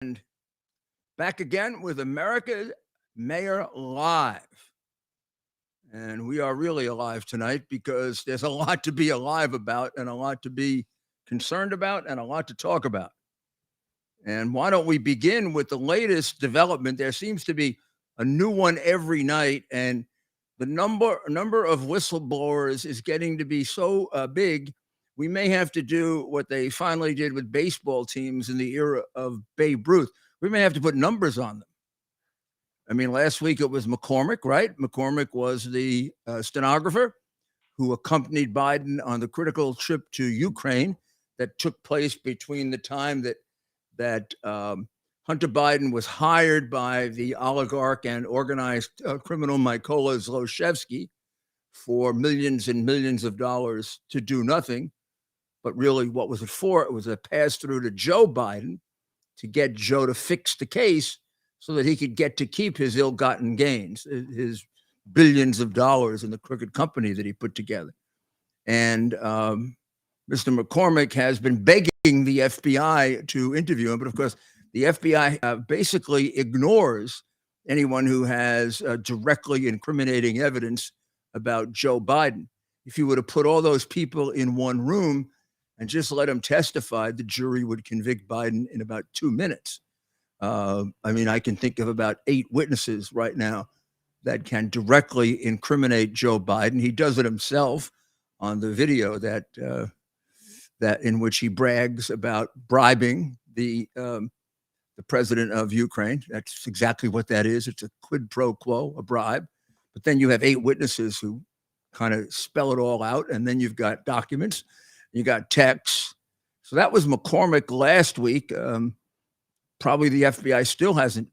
And back again with America's Mayor Live. And we are really alive tonight because there's a lot to be alive about and a lot to be concerned about and a lot to talk about. And why don't we begin with the latest development? There seems to be a new one every night, and the number of whistleblowers is getting to be so big. We may have to do what they finally did with baseball teams in the era of Babe Ruth. We may have to put numbers on them. I mean, last week it was McCormick, right? McCormick was the stenographer who accompanied Biden on the critical trip to Ukraine that took place between the time that Hunter Biden was hired by the oligarch and organized criminal Mykola Zlochevsky for millions and millions of dollars to do nothing. But really, what was it for? It was a pass through to Joe Biden to get Joe to fix the case so that he could get to keep his ill-gotten gains, his billions of dollars in the crooked company that he put together. And Mr. McCormick has been begging the FBI to interview him, but of course, the FBI basically ignores anyone who has directly incriminating evidence about Joe Biden. If you were to put all those people in one room and just let them testify, the jury would convict Biden in about 2 minutes. I mean, I can think of about 8 witnesses right now that can directly incriminate Joe Biden. He does it himself on the video that in which he brags about bribing the president of Ukraine. That's exactly what that is. It's a quid pro quo, a bribe. But then you have 8 witnesses who kind of spell it all out, and then you've got documents, you got texts. So that was McCormick last week. Probably the FBI still hasn't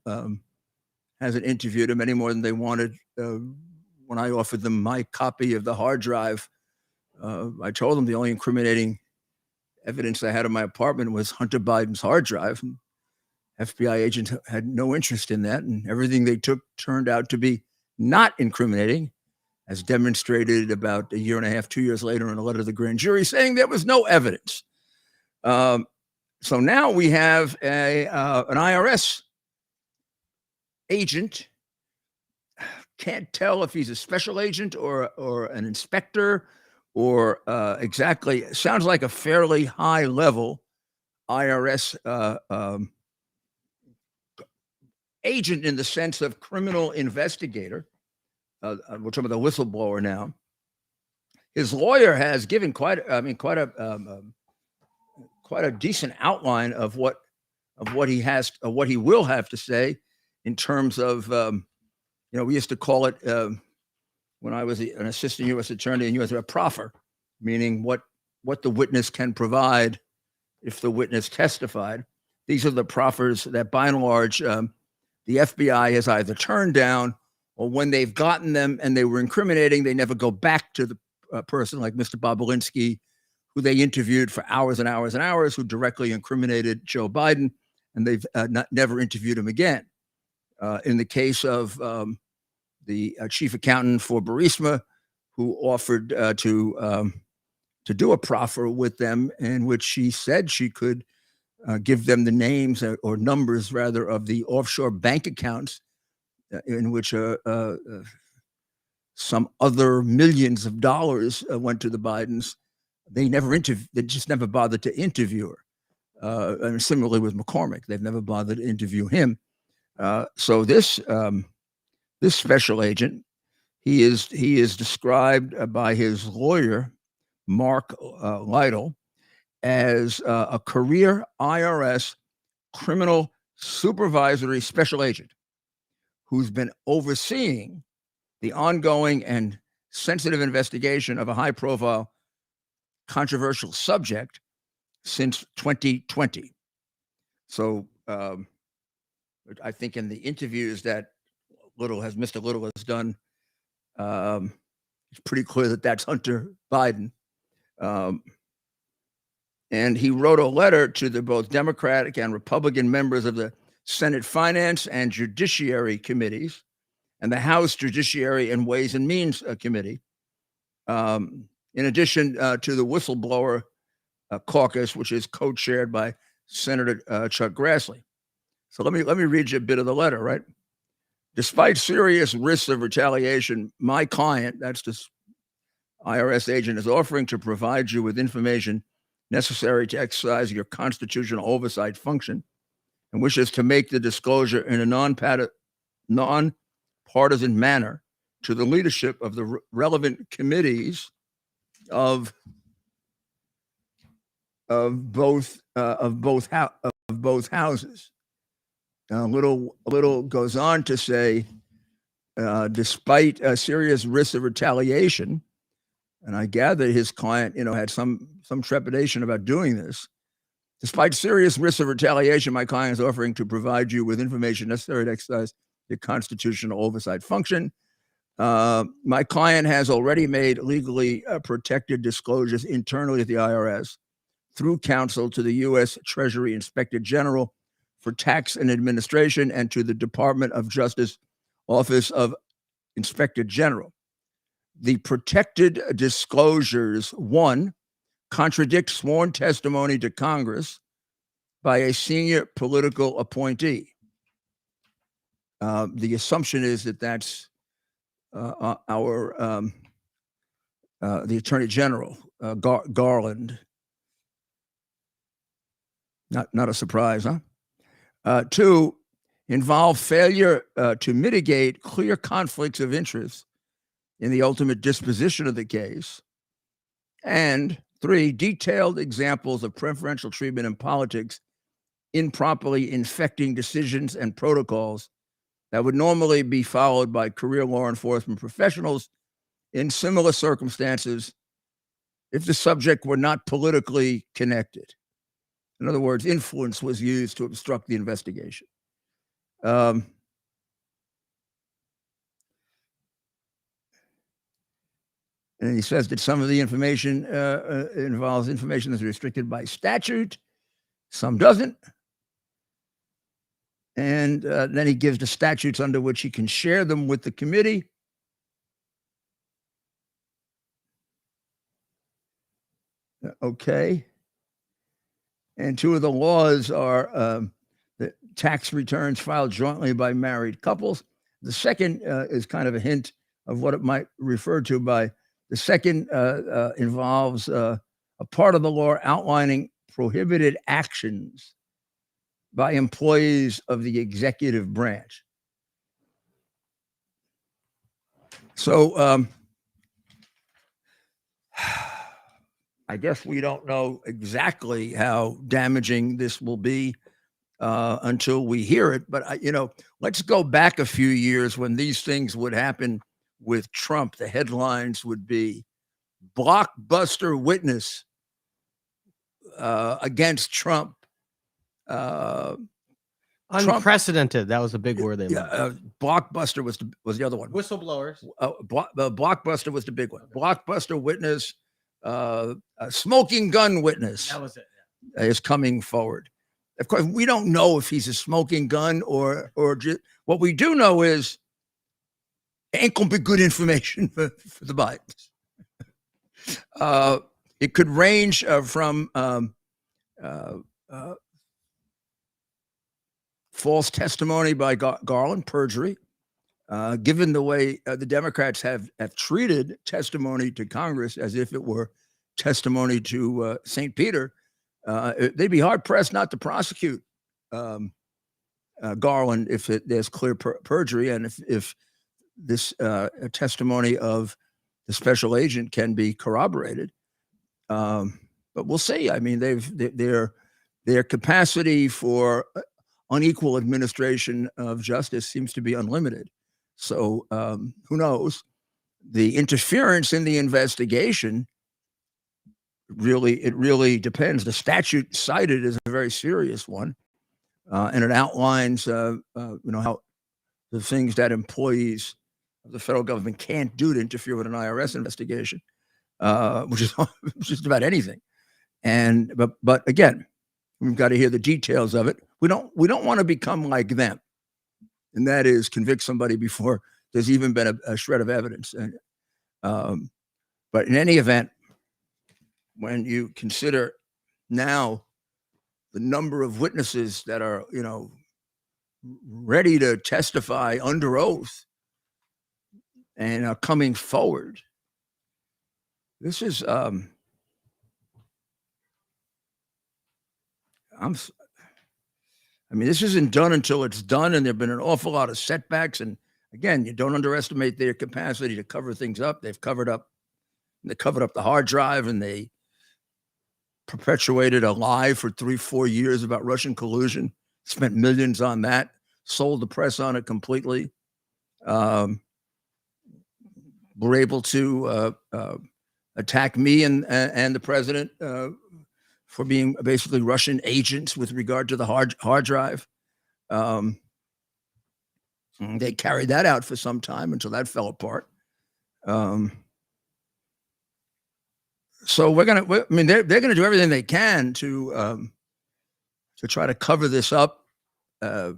interviewed him any more than they wanted. When I offered them my copy of the hard drive, I told them the only incriminating evidence I had in my apartment was Hunter Biden's hard drive. And FBI agent had no interest in that, and everything they took turned out to be not incriminating, as demonstrated about a year and a half, 2 years later in a letter to the grand jury saying there was no evidence. So now we have an IRS agent. Can't tell if he's a special agent or an inspector or exactly. Sounds like a fairly high level IRS agent in the sense of criminal investigator. We're talking about the whistleblower now. His lawyer has given quite a decent outline of what he will have to say in terms of we used to call it when I was an assistant U.S. attorney in U.S. a proffer, meaning what the witness can provide if the witness testified. These are the proffers that, by and large, the FBI has either turned down, or when they've gotten them and they were incriminating, they never go back to the person like Mr. Bobolinsky, who they interviewed for hours and hours and hours, who directly incriminated Joe Biden, and they've never interviewed him again. In the case of the chief accountant for Burisma, who offered to do a proffer with them, in which she said she could give them the names or numbers, rather, of the offshore bank accounts in which some other millions of dollars went to the Bidens. They just never bothered to interview her. And similarly with McCormick, they've never bothered to interview him. So this special agent, he is described by his lawyer, Mark Lytle, as a career IRS criminal supervisory special agent who's been overseeing the ongoing and sensitive investigation of a high-profile controversial subject since 2020. So I think in the interviews that Mr. Little has done, it's pretty clear that that's Hunter Biden. And he wrote a letter to the both Democratic and Republican members of the Senate Finance and Judiciary Committees and the House Judiciary and Ways and Means Committee, in addition to the Whistleblower Caucus, which is co-chaired by Senator Chuck Grassley. So let me read you a bit of the letter, right? Despite serious risks of retaliation, my client, that's this IRS agent, is offering to provide you with information necessary to exercise your constitutional oversight function and wishes to make the disclosure in a non-partisan manner to the leadership of the relevant committees of both houses. A little goes on to say, despite a serious risk of retaliation, and I gather his client, had some trepidation about doing this. Despite serious risks of retaliation, my client is offering to provide you with information necessary to exercise your constitutional oversight function. My client has already made legally protected disclosures internally at the IRS through counsel to the U.S. Treasury Inspector General for Tax and Administration and to the Department of Justice Office of Inspector General. The protected disclosures, one, contradict sworn testimony to Congress by a senior political appointee. The assumption is that that's the Attorney General, Garland. Not a surprise, huh? Two, involve failure to mitigate clear conflicts of interest in the ultimate disposition of the case. And three, detailed examples of preferential treatment in politics improperly infecting decisions and protocols that would normally be followed by career law enforcement professionals in similar circumstances if the subject were not politically connected. In other words, influence was used to obstruct the investigation. And he says that some of the information involves information that's restricted by statute, some doesn't. And then he gives the statutes under which he can share them with the committee. Okay. And two of the laws are the tax returns filed jointly by married couples. The second is kind of a hint of what it might refer to by the second involves a part of the law outlining prohibited actions by employees of the executive branch. So I guess we don't know exactly how damaging this will be until we hear it. But, let's go back a few years when these things would happen with Trump. The headlines would be blockbuster witness against Trump. Unprecedented. That was a big word. Blockbuster was the other one. Whistleblowers. Blockbuster was the big one. Blockbuster witness, a smoking gun witness. That was it. Is coming forward. Of course, we don't know if he's a smoking gun or just, what we do know is ain't gonna be good information for the Bidens. It could range from false testimony by Garland, perjury, given the way the Democrats have treated testimony to Congress as if it were testimony to St. Peter. They'd be hard-pressed not to prosecute Garland if there's clear perjury, and if this testimony of the special agent can be corroborated. But we'll see. I mean, their capacity for unequal administration of justice seems to be unlimited. So who knows? The interference in the investigation really depends. The statute cited is a very serious one, and it outlines how the things that employees of the federal government can't do to interfere with an IRS investigation, which is just about anything. And but again, we've got to hear the details of it. We don't want to become like them, and that is convict somebody before there's even been a shred of evidence. And but in any event, when you consider now the number of witnesses that are ready to testify under oath and are coming forward. This is this isn't done until it's done, and there've been an awful lot of setbacks. And again, you don't underestimate their capacity to cover things up. They covered up the hard drive, and they perpetuated a lie for 3-4 years about Russian collusion. Spent millions on that. Sold the press on it completely. Were able to attack me and the president for being basically Russian agents with regard to the hard drive. They carried that out for some time until that fell apart. So they're going to do everything they can to try to cover this up. But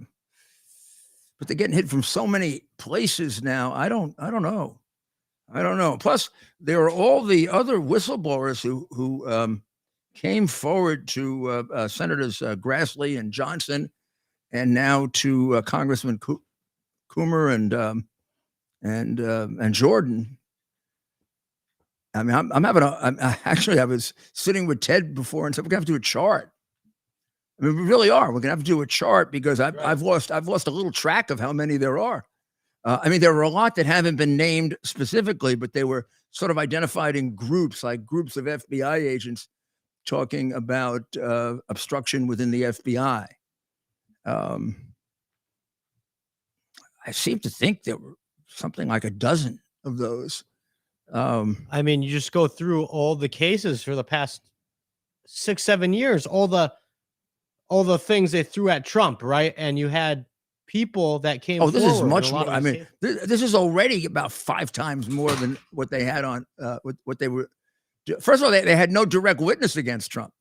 they're getting hit from so many places now. I don't know. Plus, there are all the other whistleblowers who came forward to Senators Grassley and Johnson, and now to Congressman Coomer and Jordan. I mean, I was sitting with Ted before and said, we're gonna have to do a chart. I mean, we really are. We're gonna have to do a chart because I've lost a little track of how many there are. There were a lot that haven't been named specifically, but they were sort of identified in groups, like groups of FBI agents talking about obstruction within the FBI. I seem to think there were something like a dozen of those. You just go through all the cases for the past 6-7 years, all the things they threw at Trump, right? And you had people that came. Oh, this is much more. This is already about 5 times more than what they had on what they were. First of all, they had no direct witness against Trump.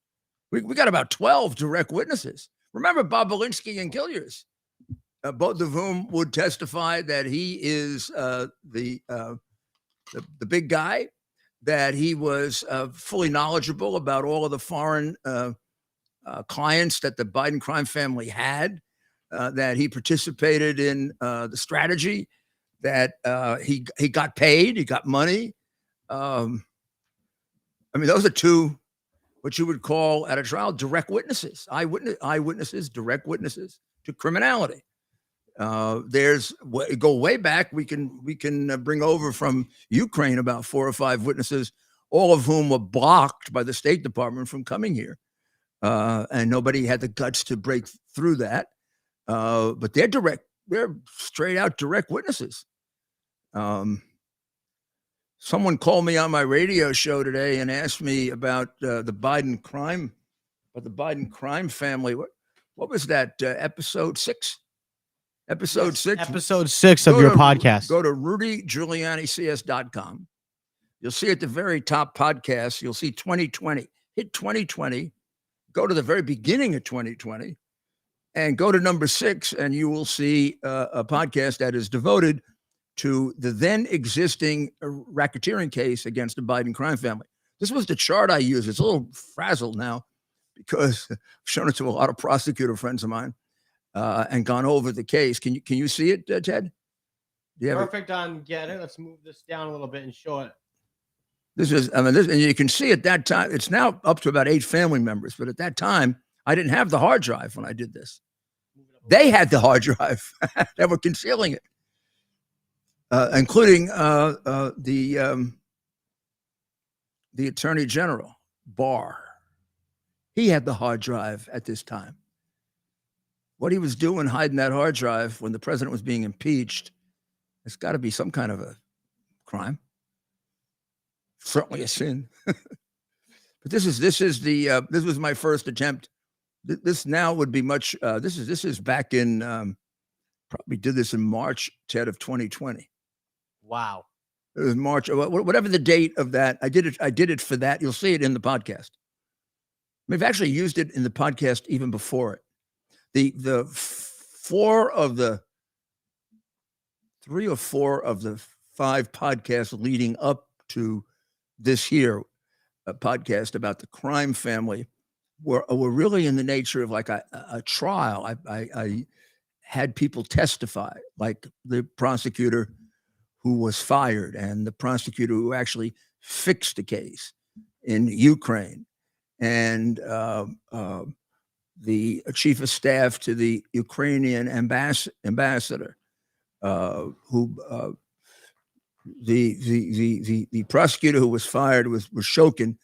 We got about 12 direct witnesses. Remember Bob Belinsky and Gilliers, both of whom would testify that he is the big guy, that he was fully knowledgeable about all of the foreign clients that the Biden crime family had, that he participated in the strategy, that he got paid, he got money. Those are 2 what you would call at a trial direct witnesses, eyewitnesses, direct witnesses to criminality. There's go way back. We can bring over from Ukraine about 4 or 5 witnesses, all of whom were blocked by the State Department from coming here, and nobody had the guts to break through that. But they're straight out direct witnesses. Someone called me on my radio show today and asked me about the Biden crime family. What was that? Episode 6? Episode 6? Episode 6 of your podcast. Go to rudygiulianics.com. You'll see at the very top podcast, you'll see 2020. Hit 2020. Go to the very beginning of 2020 and go to number 6, and you will see a podcast that is devoted to the then existing racketeering case against the Biden crime family. This was the chart I used. It's a little frazzled now because I've shown it to a lot of prosecutor friends of mine and gone over the case. Can you see it, Ted? Perfect on Get It. Let's move this down a little bit and show it. This is, and you can see at that time, it's now up to about 8 family members, but at that time, I didn't have the hard drive when I did this. They had the hard drive. They were concealing it. Including the Attorney General, Barr. He had the hard drive at this time. What he was doing hiding that hard drive when the president was being impeached, it's got to be some kind of a crime. Certainly a sin. But this was my first attempt. This now would be much. This is back in probably did this in March, Ted, of 2020. Wow. It was March, whatever the date of that. I did it for that. You'll see it in the podcast. We've actually used it in the podcast even before it. The 3 or 4 of the 5 podcasts leading up to this here, a podcast about the crime family, were really in the nature of like a trial. I had people testify, like the prosecutor who was fired and the prosecutor who actually fixed the case in Ukraine, and the chief of staff to the Ukrainian ambassador, who the prosecutor who was fired was Shokin.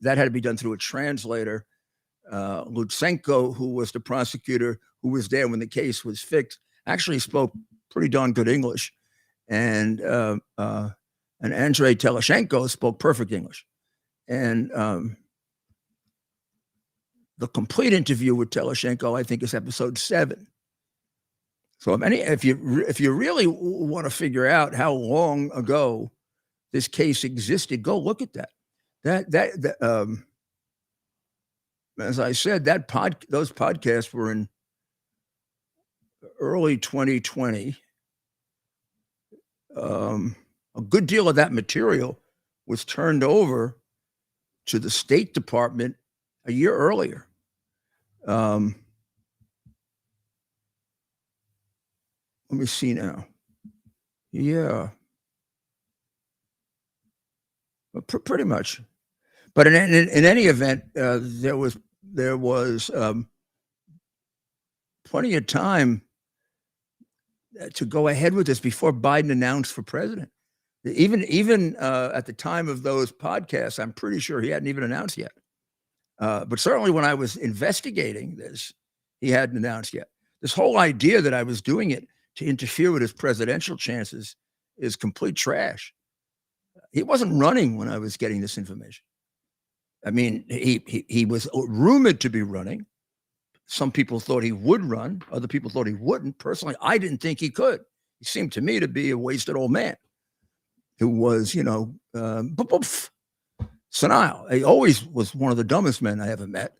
That had to be done through a translator. Lutsenko, who was the prosecutor who was there when the case was fixed, actually spoke pretty darn good English, and Andrei Teleshenko spoke perfect English, and the complete interview with Teleshenko, I think, is episode 7. So if you really want to figure out how long ago this case existed, go look at that. As I said, those podcasts were in early 2020. A good deal of that material was turned over to the State Department a year earlier. Let me see now. Yeah, pretty much. But in any event, there was plenty of time to go ahead with this before Biden announced for president. Even at the time of those podcasts, I'm pretty sure he hadn't even announced yet. But certainly when I was investigating this, he hadn't announced yet. This whole idea that I was doing it to interfere with his presidential chances is complete trash. He wasn't running when I was getting this information. I mean, he was rumored to be running. Some people thought he would run. Other people thought he wouldn't. Personally, I didn't think he could. He seemed to me to be a wasted old man who was, senile. He always was one of the dumbest men I ever met.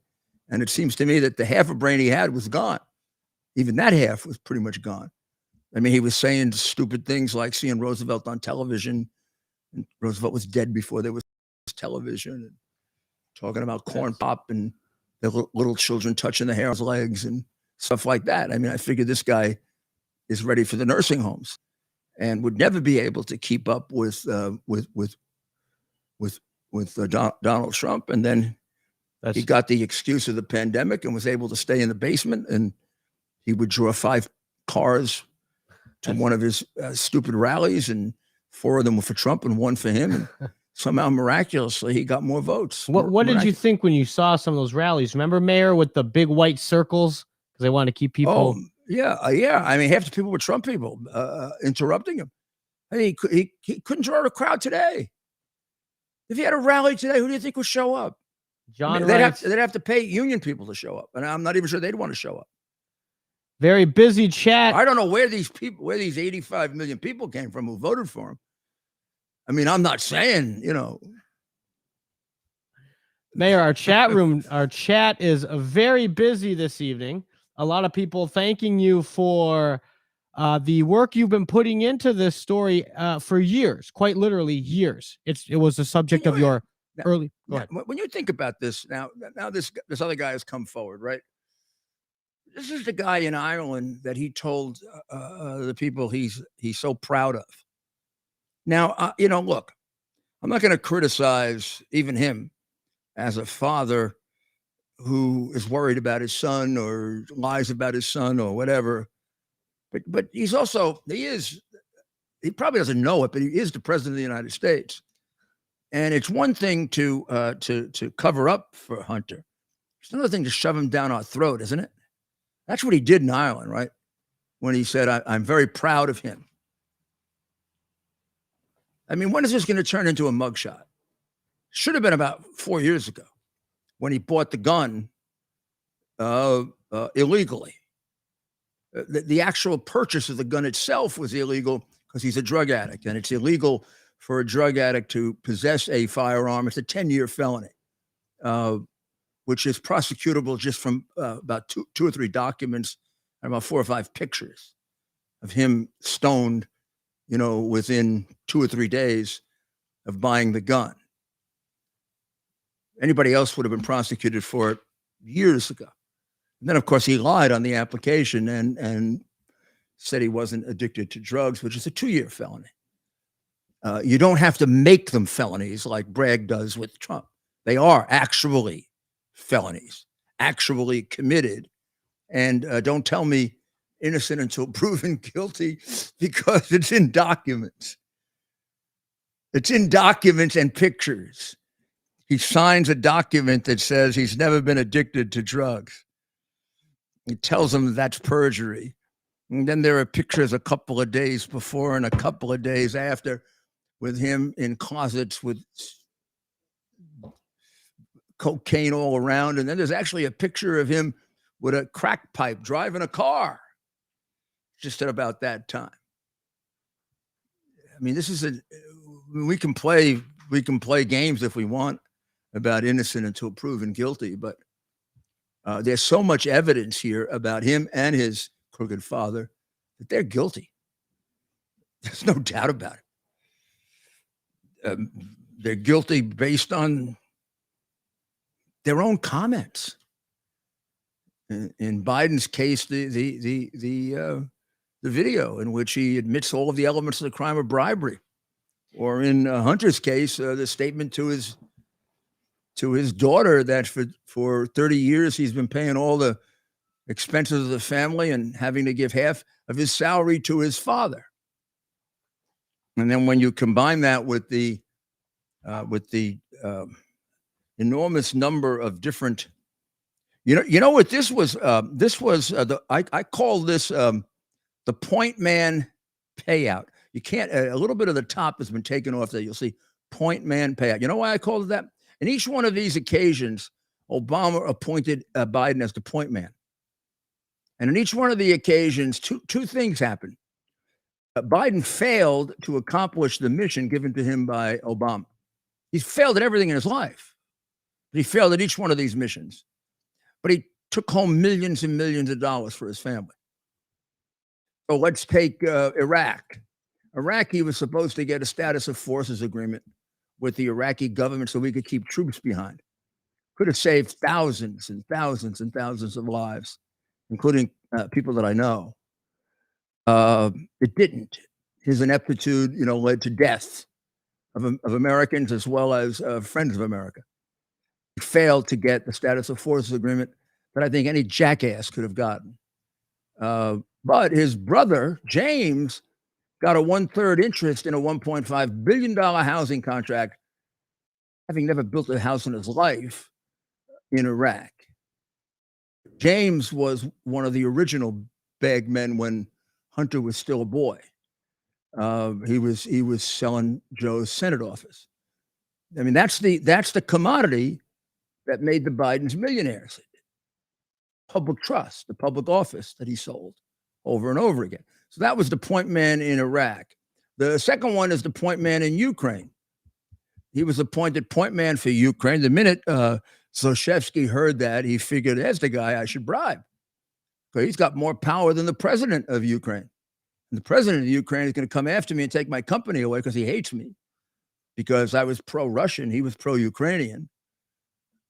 And it seems to me that the half a brain he had was gone. Even that half was pretty much gone. I mean, he was saying stupid things like seeing Roosevelt on television, and Roosevelt was dead before there was television, and talking about corn pop and the little children touching the hair on his legs and stuff like that. I mean, I figured this guy is ready for the nursing homes and would never be able to keep up with Donald Trump. And then he got the excuse of the pandemic and was able to stay in the basement, and he would draw 5 cars to one of his stupid rallies, and 4 of them were for Trump and 1 for him. And somehow miraculously he got more votes. What did you think when you saw some of those rallies? Remember, Mayor, with the big white circles, because they wanted to keep people. Oh, yeah. I mean, half the people were Trump people interrupting him. I mean, he couldn't draw a crowd today. If he had a rally today, who do you think would show up? John, they'd have to pay union people to show up, and I'm not even sure they'd want to show up. Very busy chat. I don't know where these 85 million people came from who voted for him. I mean, I'm not saying, Mayor, our chat is very busy this evening. A lot of people thanking you for the work you've been putting into this story for years, quite literally years. It was the subject of your early. Go ahead. When you think about this now this other guy has come forward, right? This is the guy in Ireland that he told the people he's so proud of. Now, look, I'm not going to criticize even him as a father who is worried about his son or lies about his son or whatever. But he probably doesn't know it, but he is the president of the United States. And it's one thing to cover up for Hunter. It's another thing to shove him down our throat, isn't it? That's what he did in Ireland, right? When he said, I'm very proud of him. I mean, when is this going to turn into a mugshot? Should have been about 4 years ago when he bought the gun illegally. The actual purchase of the gun itself was illegal because he's a drug addict, and it's illegal for a drug addict to possess a firearm. It's a 10-year felony, which is prosecutable just from about two or three documents and about 4 or 5 pictures of him stoned, within 2 or 3 days of buying the gun. Anybody else would have been prosecuted for it years ago. And then, of course, he lied on the application and said he wasn't addicted to drugs, which is a 2-year felony. You don't have to make them felonies like Bragg does with Trump. They are actually felonies, actually committed. And don't tell me innocent until proven guilty, because it's in documents. It's in documents and pictures. He signs a document that says he's never been addicted to drugs. He tells them that's perjury. And then there are pictures a couple of days before and a couple of days after with him in closets with cocaine all around. And then there's actually a picture of him with a crack pipe driving a car just at about that time. I mean, this is we can play games if we want about innocent until proven guilty, but there's so much evidence here about him and his crooked father that they're guilty. There's no doubt about it. They're guilty based on their own comments. In Biden's case, the video in which he admits all of the elements of the crime of bribery, or in Hunter's case, the statement to his daughter that for 30 years he's been paying all the expenses of the family and having to give half of his salary to his father. And then when you combine that with the enormous number of different, you know what this was? I call this the point man payout. You can't. A little bit of the top has been taken off there. You'll see point man payout. You know why I called it that? In each one of these occasions, Obama appointed Biden as the point man. And in each one of the occasions, two things happened. Biden failed to accomplish the mission given to him by Obama. He's failed at everything in his life. But he failed at each one of these missions. But he took home millions and millions of dollars for his family. So let's take Iraq. Iraq, he was supposed to get a status of forces agreement with the Iraqi government so we could keep troops behind. Could have saved thousands and thousands and thousands of lives, including people that I know. It didn't. His ineptitude, led to death of Americans as well as friends of America. He failed to get the status of forces agreement that I think any jackass could have gotten. But his brother, James, got a 1/3 interest in a $1.5 billion housing contract, having never built a house in his life in Iraq. James was one of the original bag men when Hunter was still a boy. He was selling Joe's Senate office. I mean, that's the commodity that made the Bidens millionaires. Public trust, the public office that he sold over and over again. So that was the point man in Iraq. The second one is the point man in Ukraine. He was appointed point man for Ukraine. The minute Zlochevsky heard that, he figured, that's the guy I should bribe. Because he's got more power than the president of Ukraine. And the president of Ukraine is going to come after me and take my company away because he hates me. Because I was pro-Russian, he was pro-Ukrainian.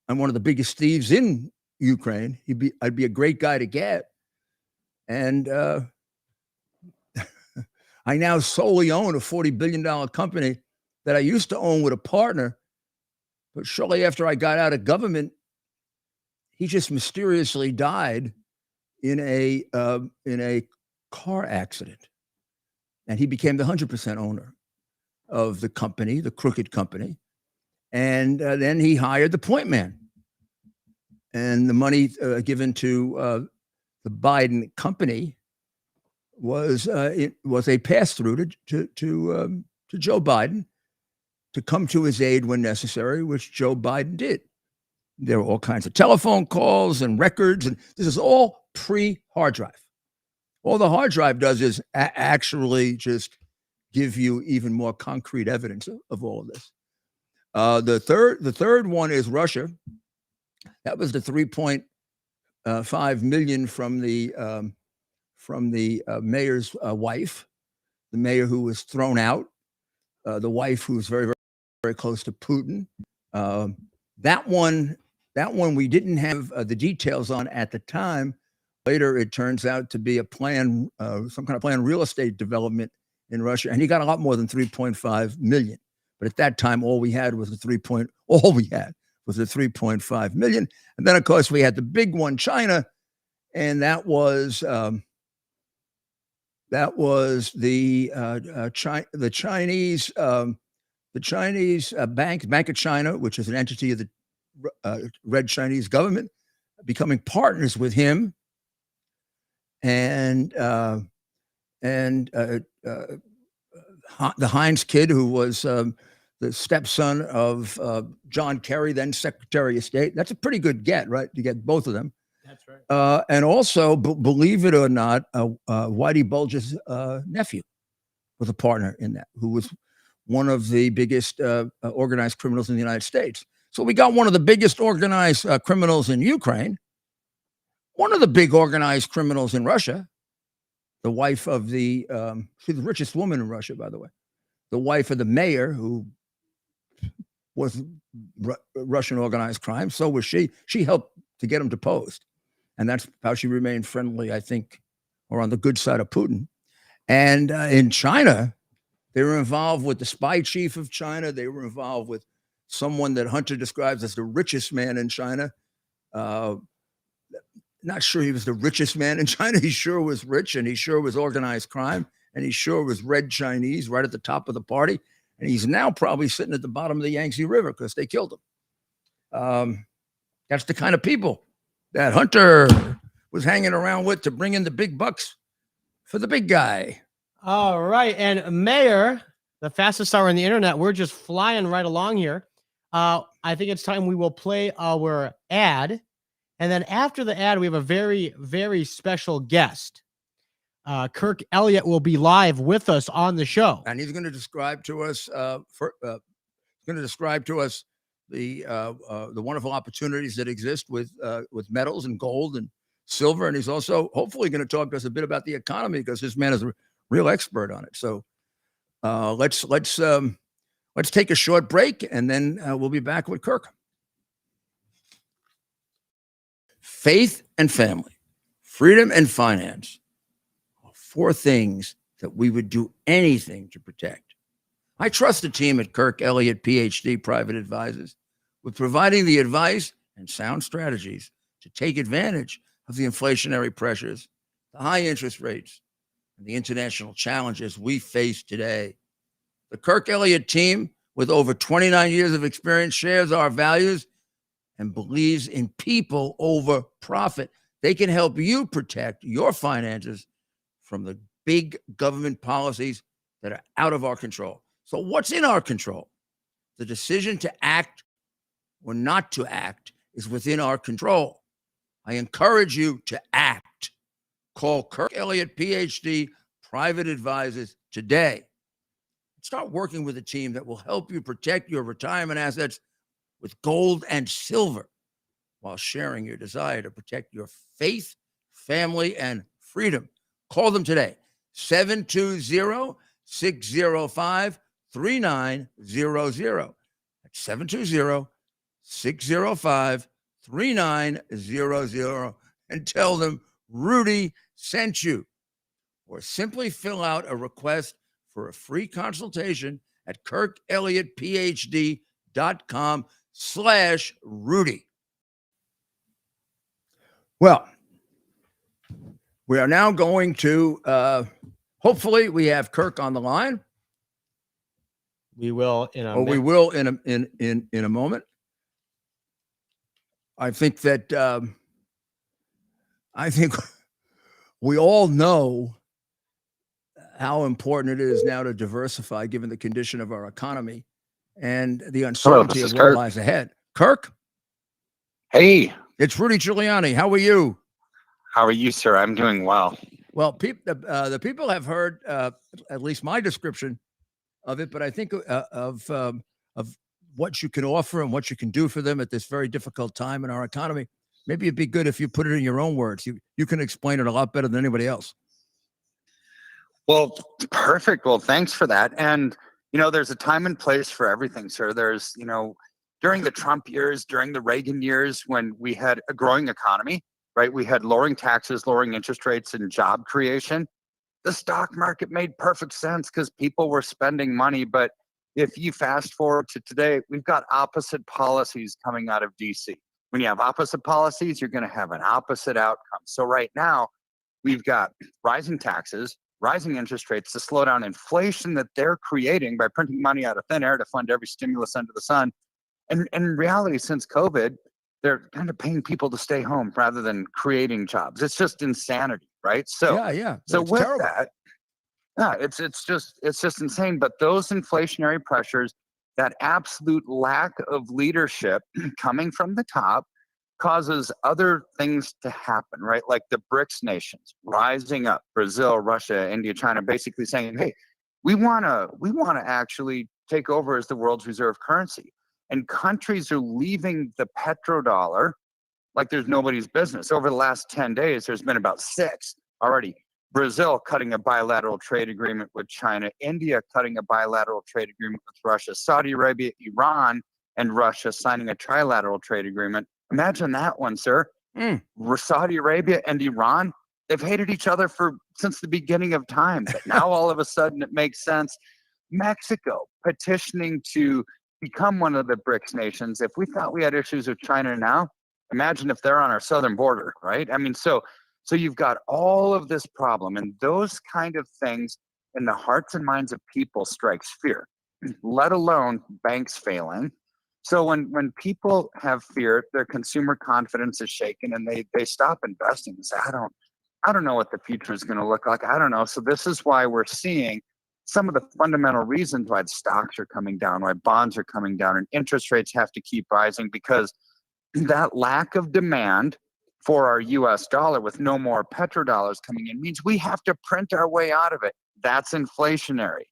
I'm one of the biggest thieves in Ukraine. I'd be a great guy to get. And I now solely own a $40 billion company that I used to own with a partner. But shortly after I got out of government, he just mysteriously died in a car accident. And he became the 100% owner of the company, the crooked company. And then he hired the point man. And the money given to the Biden company was a pass-through to Joe Biden to come to his aid when necessary, which Joe Biden did. There were all kinds of telephone calls and records, and this is all pre-hard drive. All the hard drive does is actually just give you even more concrete evidence of all of this. The third one is Russia. That was the 3.5 million from the mayor's wife, the mayor who was thrown out, the wife who was very, very, very close to Putin. That one that one we didn't have the details on at the time. Later, it turns out to be a plan, some kind of planned real estate development in Russia, and he got a lot more than 3.5 million. But at that time, all we had was the 3.5 million. And then, of course, we had the big one, China, and that was the Chinese Bank of China, which is an entity of the Red Chinese government, becoming partners with him, and the Heinz kid, who was the stepson of John Kerry, then Secretary of State. That's a pretty good get, right? To get both of them. That's right. And also, believe it or not, Whitey Bulge's nephew was a partner in that, who was one of the biggest organized criminals in the United States. So we got one of the biggest organized criminals in Ukraine, one of the big organized criminals in Russia, the wife of she's the richest woman in Russia, by the way, the wife of the mayor, who was Russian organized crime. So was she. She helped to get him deposed. And that's how she remained friendly, I think, or on the good side of Putin. And in China, they were involved with the spy chief of China. They were involved with someone that Hunter describes as the richest man in China. Not sure he was the richest man in China. He sure was rich, and he sure was organized crime, and he sure was red Chinese right at the top of the party. And he's now probably sitting at the bottom of the Yangtze River because they killed him. That's the kind of people that Hunter was hanging around with to bring in the big bucks for the big guy. All right. And Mayor, the fastest hour on the internet, we're just flying right along here. I think it's time we will play our ad. And then after the ad, we have a very, very special guest. Kirk Elliott will be live with us on the show. And he's going to describe to us the wonderful opportunities that exist with metals and gold and silver. And he's also hopefully going to talk to us a bit about the economy, because this man is a real expert on it. So let's take a short break, and then we'll be back with Kirk. Faith and family, freedom and finance are four things that we would do anything to protect. I trust the team at Kirk Elliott, PhD, Private Advisors, with providing the advice and sound strategies to take advantage of the inflationary pressures, the high interest rates, and the international challenges we face today. The Kirk Elliott team, with over 29 years of experience, shares our values and believes in people over profit. They can help you protect your finances from the big government policies that are out of our control. So what's in our control? The decision to act or not to act is within our control. I encourage you to act. Call Kirk Elliott, PhD, Private Advisors today. Start working with a team that will help you protect your retirement assets with gold and silver, while sharing your desire to protect your faith, family, and freedom. Call them today, 720-605-3900. That's 720-605-3900, and tell them Rudy sent you. Or simply fill out a request for a free consultation at kirkelliottphd.com/Rudy. Well, we are now going to, hopefully we have Kirk on the line. We will in a we will in a moment. I think that we all know how important it is now to diversify, given the condition of our economy and the uncertainty of what lies ahead. Kirk? Hey. It's Rudy Giuliani. How are you? How are you, sir? I'm doing well. Well, the people have heard at least my description of it, but I think of what you can offer and what you can do for them at this very difficult time in our economy. Maybe it'd be good if you put it in your own words. You can explain it a lot better than anybody else. Well, perfect. Well, thanks for that. And, there's a time and place for everything, sir. There's, during the Trump years, during the Reagan years, when we had a growing economy, right? We had lowering taxes, lowering interest rates, and job creation. The stock market made perfect sense because people were spending money. But if you fast forward to today, we've got opposite policies coming out of DC. When you have opposite policies, you're going to have an opposite outcome. So right now, we've got rising taxes, rising interest rates to slow down inflation that they're creating by printing money out of thin air to fund every stimulus under the sun. And in reality, since COVID, they're kind of paying people to stay home rather than creating jobs. It's just insanity, right? So, Yeah. so It's with terrible. that, yeah, it's just insane. But those inflationary pressures, that absolute lack of leadership coming from the top, causes other things to happen, right? Like the BRICS nations rising up, Brazil, Russia, India, China, basically saying, "Hey, we wanna actually take over as the world's reserve currency." And countries are leaving the petrodollar like there's nobody's business. Over the last 10 days, there's been about 6 already. Brazil cutting a bilateral trade agreement with China, India cutting a bilateral trade agreement with Russia, Saudi Arabia, Iran, and Russia signing a trilateral trade agreement. Imagine that one, sir. Mm. Saudi Arabia and Iran, they've hated each other since the beginning of time. But now all of a sudden it makes sense. Mexico petitioning to become one of the BRICS nations. If we thought we had issues with China now, imagine if they're on our southern border, right? I mean, so you've got all of this problem, and those kind of things in the hearts and minds of people strikes fear, let alone banks failing. So when people have fear, their consumer confidence is shaken, and they stop investing and say, I don't know what the future is going to look like. I don't know. So this is why we're seeing some of the fundamental reasons why the stocks are coming down, why bonds are coming down, and interest rates have to keep rising, because that lack of demand for our US dollar with no more petrodollars coming in means we have to print our way out of it. That's inflationary.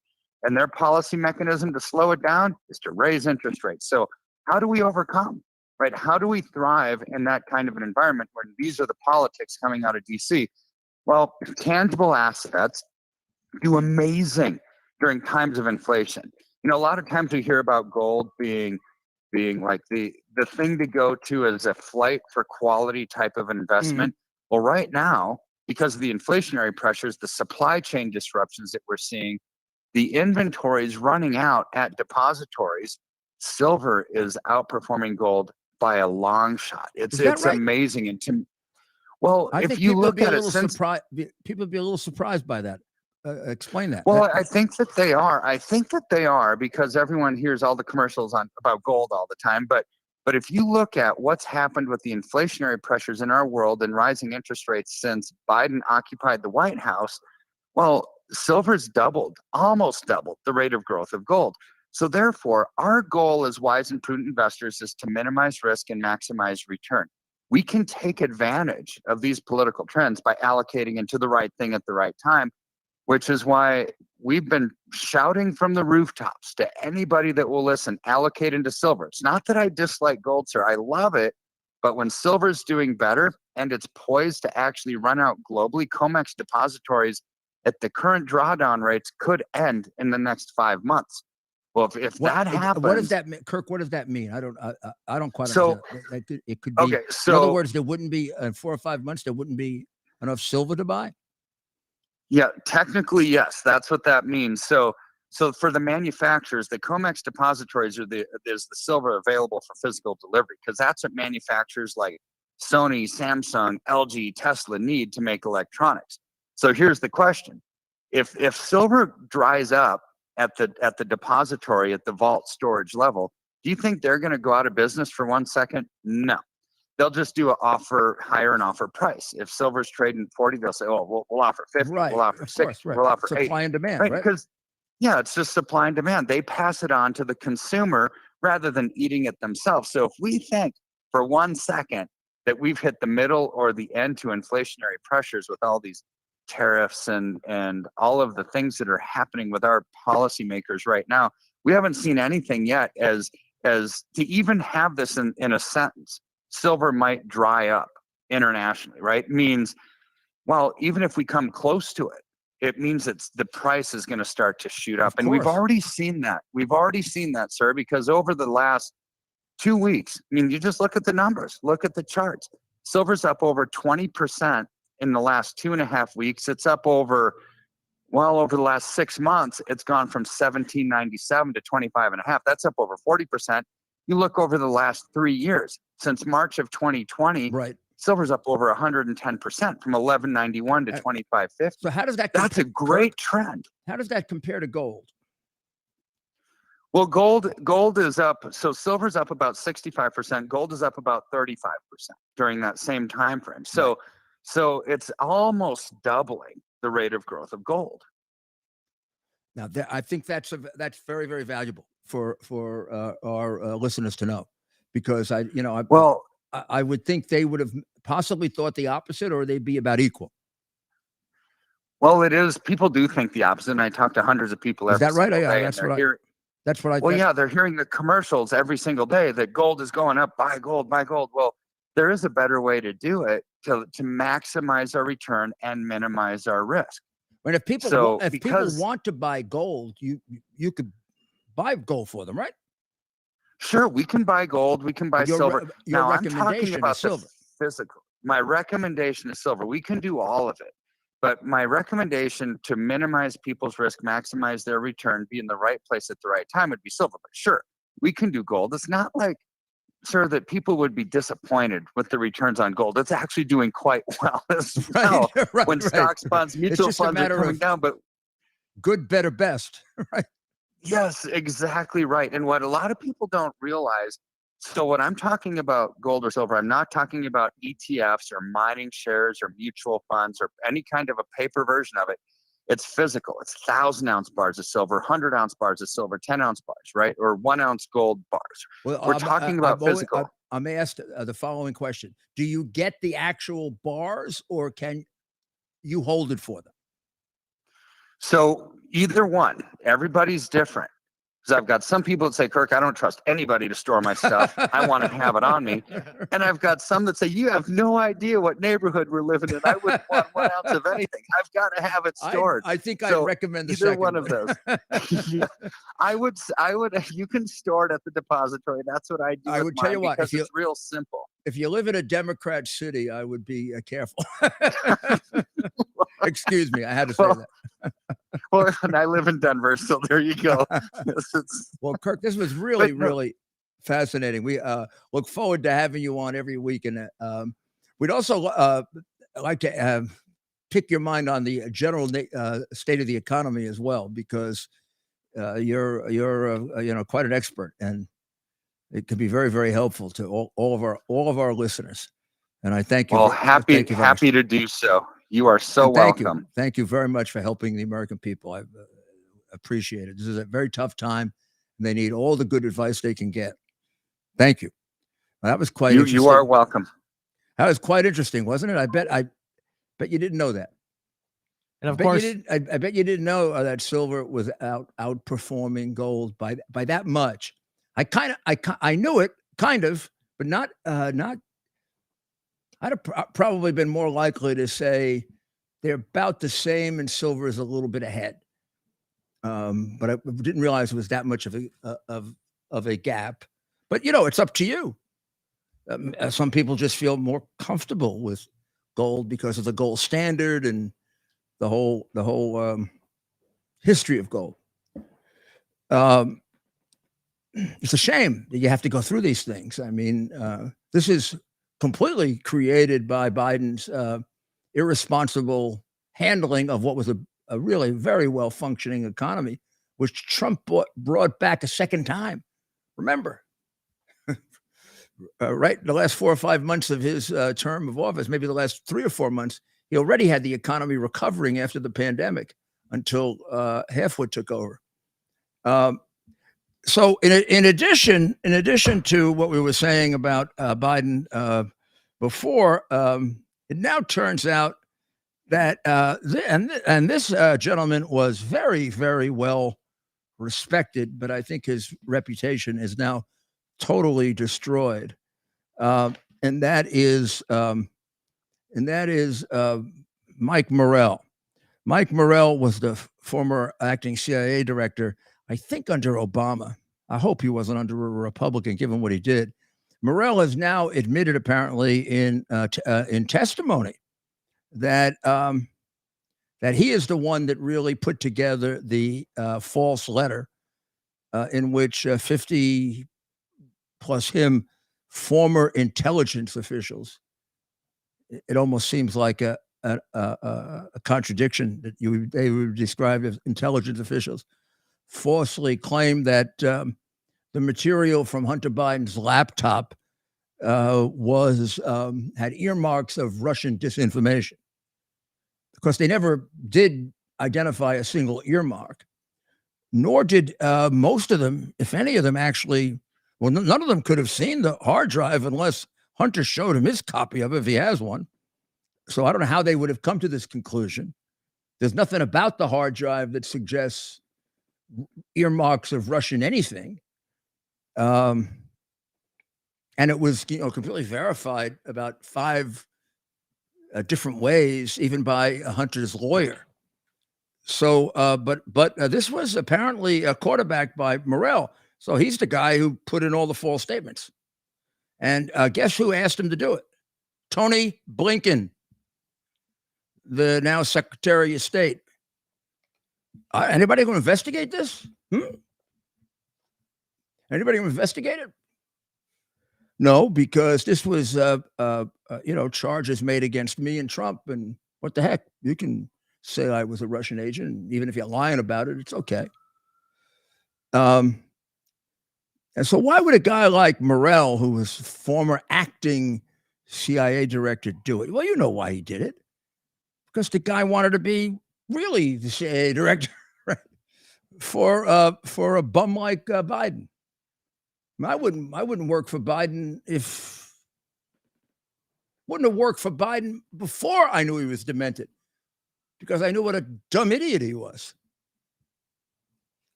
And their policy mechanism to slow it down is to raise interest rates. So how do we overcome, right? How do we thrive in that kind of an environment where these are the politics coming out of DC? Well, tangible assets do amazing during times of inflation. You know, a lot of times we hear about gold being like the thing to go to as a flight for quality type of investment. Well, right now, because of the inflationary pressures, the supply chain disruptions that we're seeing, the inventory is running out at depositories. Silver is outperforming gold by a long shot. Is that It's right? amazing. And well, I if think you people would look be a at it little since, surprised. People would be a little surprised by that. Explain that. well, I think that they are. I think that they are, because everyone hears all the commercials about gold all the time. But if you look at what's happened with the inflationary pressures in our world and rising interest rates since Biden occupied the White House, well, silver's doubled, almost doubled the rate of growth of gold. So therefore, our goal as wise and prudent investors is to minimize risk and maximize return. We can take advantage of these political trends by allocating into the right thing at the right time, which is why we've been shouting from the rooftops to anybody that will listen, allocate into silver. It's not that I dislike gold, sir. I love it. But when silver's doing better and it's poised to actually run out globally, COMEX depositories at the current drawdown rates could end in the next 5 months. Well, if that happens, what does that mean, Kirk? What does that mean? I don't quite so understand. It could be. okay, In other so words, there wouldn't be in 4 or 5 months. There wouldn't be enough silver to buy. yeah, technically yes, that's what that means. So for the manufacturers, the COMEX depositories there's the silver available for physical delivery, because that's what manufacturers like Sony, Samsung, LG, Tesla need to make electronics. So here's the question: if silver dries up at the depository, at the vault storage level, do you think they're going to go out of business for 1 second? No. They'll just do higher an offer price. If silver's trading 40, they'll say, "Oh, we'll offer 50, Right. we'll offer Of 60, course. Right. we'll offer 80." Supply and demand. Right? Right. Because yeah, it's just supply and demand. They pass it on to the consumer rather than eating it themselves. So if we think for 1 second that we've hit the middle or the end to inflationary pressures with all these tariffs and all of the things that are happening with our policymakers right now, we haven't seen anything yet as to even have this in a sentence. Silver might dry up internationally, right? Means, well, even if we come close to it, it means that the price is going to start to shoot up. Of And we've course. already seen that. We've already seen that, sir, because over the last 2 weeks. I mean, you just look at the numbers, look at the charts. Silver's up over 20% in the last 2.5 weeks. It's up over the last 6 months, it's gone from 1797 to 25.5. That's up over 40%. You look over the last 3 years, since March of 2020, Right. silver's up over 110% from 1191 to 2550. So how does that That's a great trend. How does that compare to gold? Well, gold is up. So silver's up about 65%. Gold is up about 35% during that same time frame. So it's almost doubling the rate of growth of gold. Now, I think that's very, very valuable for our listeners to know, because I would think they would have possibly thought the opposite, or they'd be about equal. Well, it is. People do think the opposite, and I talk to hundreds of people every Is that right? single day, That's what I. Well, yeah, they're hearing the commercials every single day that gold is going up. Buy gold, buy gold. Well, there is a better way to do it to maximize our return and minimize our risk. And if people want to buy gold, you could buy gold for them, right? Sure, we can buy gold, we can buy silver. Now, I'm talking about silver. The physical. My recommendation is silver. We can do all of it. But my recommendation to minimize people's risk, maximize their return, be in the right place at the right time would be silver. But sure, we can do gold. It's not like, sir, that people would be disappointed with the returns on gold. It's actually doing quite well as well. When stocks, bonds, mutual funds are coming down. But good, better, best, right? Yes, exactly right. And what a lot of people don't realize, so when I'm talking about gold or silver, I'm not talking about ETFs or mining shares or mutual funds or any kind of a paper version of it. It's physical. It's 1,000-ounce bars of silver, 100-ounce bars of silver, 10-ounce bars, right? Or 1-ounce gold bars. Well, we're talking about physical. I'm asked the following question. Do you get the actual bars, or can you hold it for them? So either one. Everybody's different. Because I've got some people that say, Kirk, I don't trust anybody to store my stuff. I want to have it on me. And I've got some that say, you have no idea what neighborhood we're living in. I wouldn't want 1 ounce of anything. I've got to have it stored. I think I recommend the either second one of those. I would. You can store it at the depository. That's what I do. I would tell you what, because it's real simple. If you live in a Democrat city, I would be careful. Excuse me, I had to say that. Well, and I live in Denver, so there you go. Well, Kirk, this was really fascinating. We look forward to having you on every week, and we'd also like to pick your mind on the general state of the economy as well, because you're quite an expert, and it can be very, very helpful to all of our listeners. And I thank you. Well, happy to do so. You are so welcome. Thank you very much for helping the American people. I appreciate it. This is a very tough time, and they need all the good advice they can get. Thank you. Well, that was quite interesting. You are welcome. That was quite interesting, wasn't it? I bet you didn't know that. And of course, I bet you didn't know that silver was outperforming gold by that much. I knew it kind of, but not. I'd have probably been more likely to say they're about the same, and silver is a little bit ahead. But I didn't realize it was that much of a gap. But it's up to you. Some people just feel more comfortable with gold because of the gold standard and the whole history of gold. It's a shame that you have to go through these things. I mean, this is completely created by Biden's irresponsible handling of what was a really very well-functioning economy, which Trump brought back a second time. Remember, right? The last 4 or 5 months of his term of office, maybe the last 3 or 4 months, he already had the economy recovering after the pandemic until Halfwood took over. So in addition to what we were saying about Biden before, it now turns out that this gentleman was very, very well respected, but I think his reputation is now totally destroyed. And that is Mike Morrell. Mike Morrell was the former acting CIA director, I think under Obama. I hope he wasn't under a Republican, given what he did. Morell has now admitted, apparently, in testimony that that he is the one that really put together the false letter in which 50 plus him former intelligence officials. It almost seems like a contradiction that they would describe as intelligence officials falsely claimed that the material from Hunter Biden's laptop was had earmarks of Russian disinformation. Of course, they never did identify a single earmark, nor did most of them, if any of them, actually. Well, none of them could have seen the hard drive unless Hunter showed him his copy of it, if he has one. So I don't know how they would have come to this conclusion. There's nothing about the hard drive that suggests earmarks of Russian anything. And it was, completely verified about 5 different ways, even by Hunter's lawyer. So, but this was apparently quarterbacked by Morell. So he's the guy who put in all the false statements. And guess who asked him to do it? Tony Blinken, the now Secretary of State. Anybody going to investigate this? Anybody going to investigate it? No, because this was, charges made against me and Trump. And what the heck? You can say I was a Russian agent, and even if you're lying about it, it's okay. And so why would a guy like Morell, who was former acting CIA director, do it? Well, you know why he did it. Because the guy wanted to be really the CIA director, right? For a bum like Biden. I wouldn't work for Biden wouldn't have worked for Biden before I knew he was demented, because I knew what a dumb idiot he was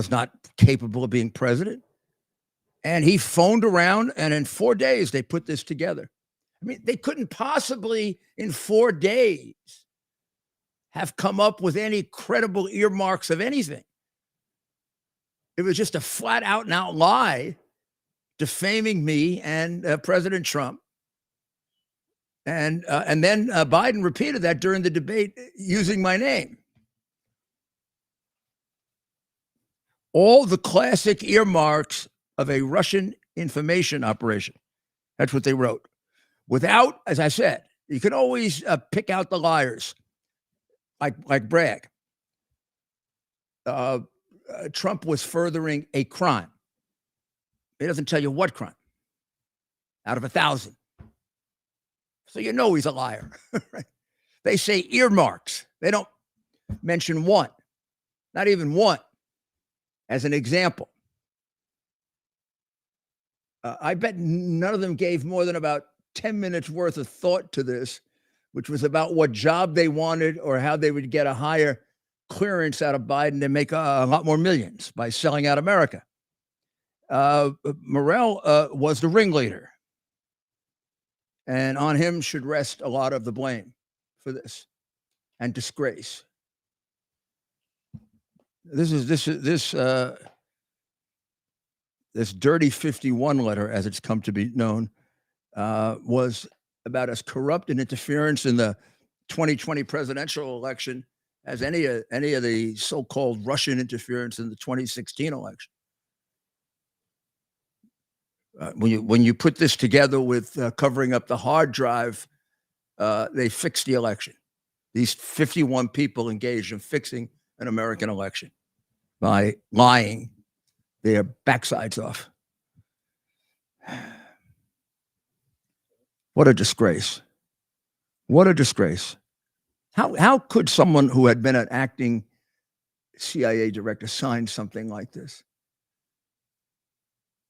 not capable of being president. And he phoned around, and in 4 days, they put this together. I mean, they couldn't possibly, in 4 days, have come up with any credible earmarks of anything. It was just a flat out and out lie, defaming me and President Trump. And then Biden repeated that during the debate using my name. All the classic earmarks of a Russian information operation. That's what they wrote. Without, as I said, you can always pick out the liars, like Bragg. Trump was furthering a crime. He doesn't tell you what crime. Out of 1,000. So you know he's a liar. Right? They say earmarks. They don't mention one. Not even one. As an example. I bet none of them gave more than about 10 minutes worth of thought to this, which was about what job they wanted or how they would get a higher clearance out of Biden to make a lot more millions by selling out America. Morell was the ringleader, and on him should rest a lot of the blame for this and disgrace. This dirty 51 letter, as it's come to be known, was about as corrupt an interference in the 2020 presidential election as any of the so-called Russian interference in the 2016 election. When you put this together with covering up the hard drive, they fixed the election. These 51 people engaged in fixing an American election by lying their backsides off. What a disgrace. What a disgrace. How could someone who had been an acting CIA director sign something like this?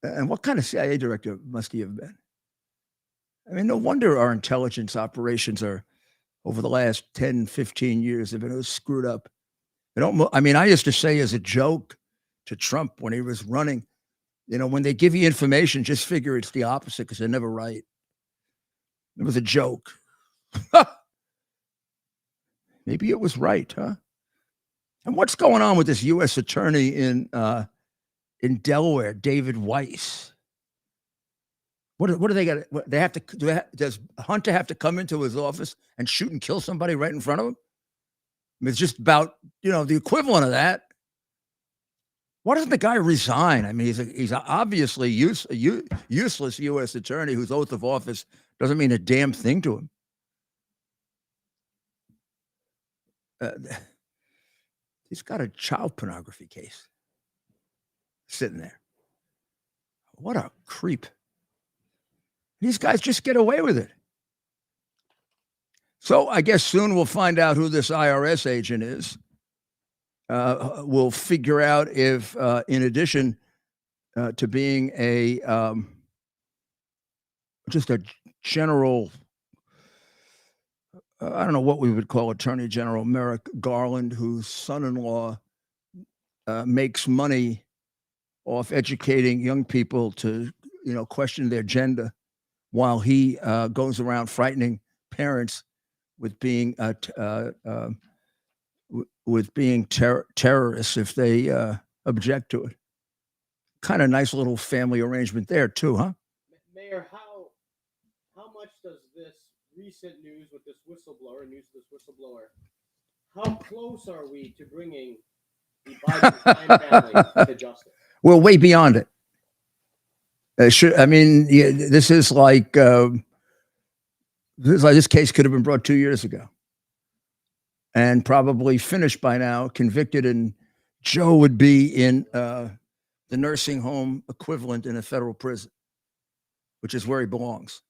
And what kind of CIA director must he have been? I mean, no wonder our intelligence operations are, over the last 10, 15 years, have been screwed up. I used to say as a joke to Trump when he was running, when they give you information, just figure it's the opposite because they're never right. It was a joke. Maybe it was right, huh? And what's going on with this U.S. attorney in in Delaware, David Weiss. What do they got? They have to does Hunter have to come into his office and shoot and kill somebody right in front of him? I mean, it's just about the equivalent of that. Why doesn't the guy resign? I mean, he's obviously useless U.S. attorney whose oath of office doesn't mean a damn thing to him. He's got a child pornography case sitting there. What a creep. These guys just get away with it. So I guess soon we'll find out who this IRS agent is. We'll figure out if, in addition to being just a general, I don't know what we would call Attorney General Merrick Garland, whose son-in-law makes money off educating young people to, question their gender, while he goes around frightening parents with being terrorists if they object to it. Kind of nice little family arrangement there too, huh? Mayor, how much does this recent news with this whistleblower, how close are we to bringing the Biden crime family to justice? We're way beyond it. This is like this case could have been brought 2 years ago and probably finished by now, convicted, and Joe would be in the nursing home equivalent in a federal prison, which is where he belongs.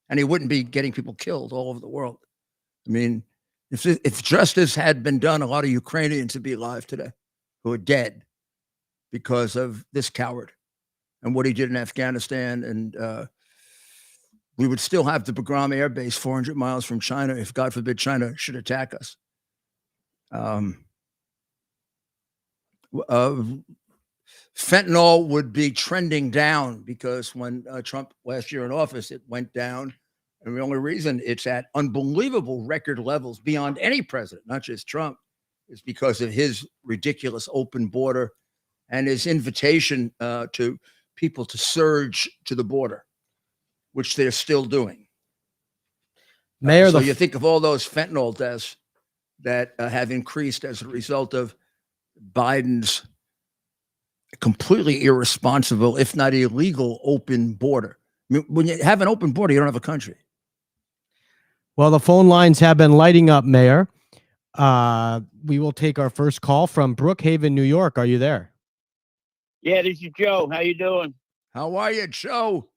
And he wouldn't be getting people killed all over the world. I mean, if justice had been done, a lot of Ukrainians would be alive today who are dead because of this coward and what he did in Afghanistan. And we would still have the Bagram Air Base 400 miles from China if, God forbid, China should attack us. Fentanyl would be trending down because when Trump last year in office, it went down. And the only reason it's at unbelievable record levels beyond any president, not just Trump, is because of his ridiculous open border and his invitation to people to surge to the border, which they're still doing. Mayor, so you think of all those fentanyl deaths that have increased as a result of Biden's completely irresponsible, if not illegal, open border. I mean, when you have an open border, you don't have a country. Well, the phone lines have been lighting up, Mayor. We will take our first call from Brookhaven, New York. Are you there? Yeah, this is Joe. How you doing? How are you, Joe?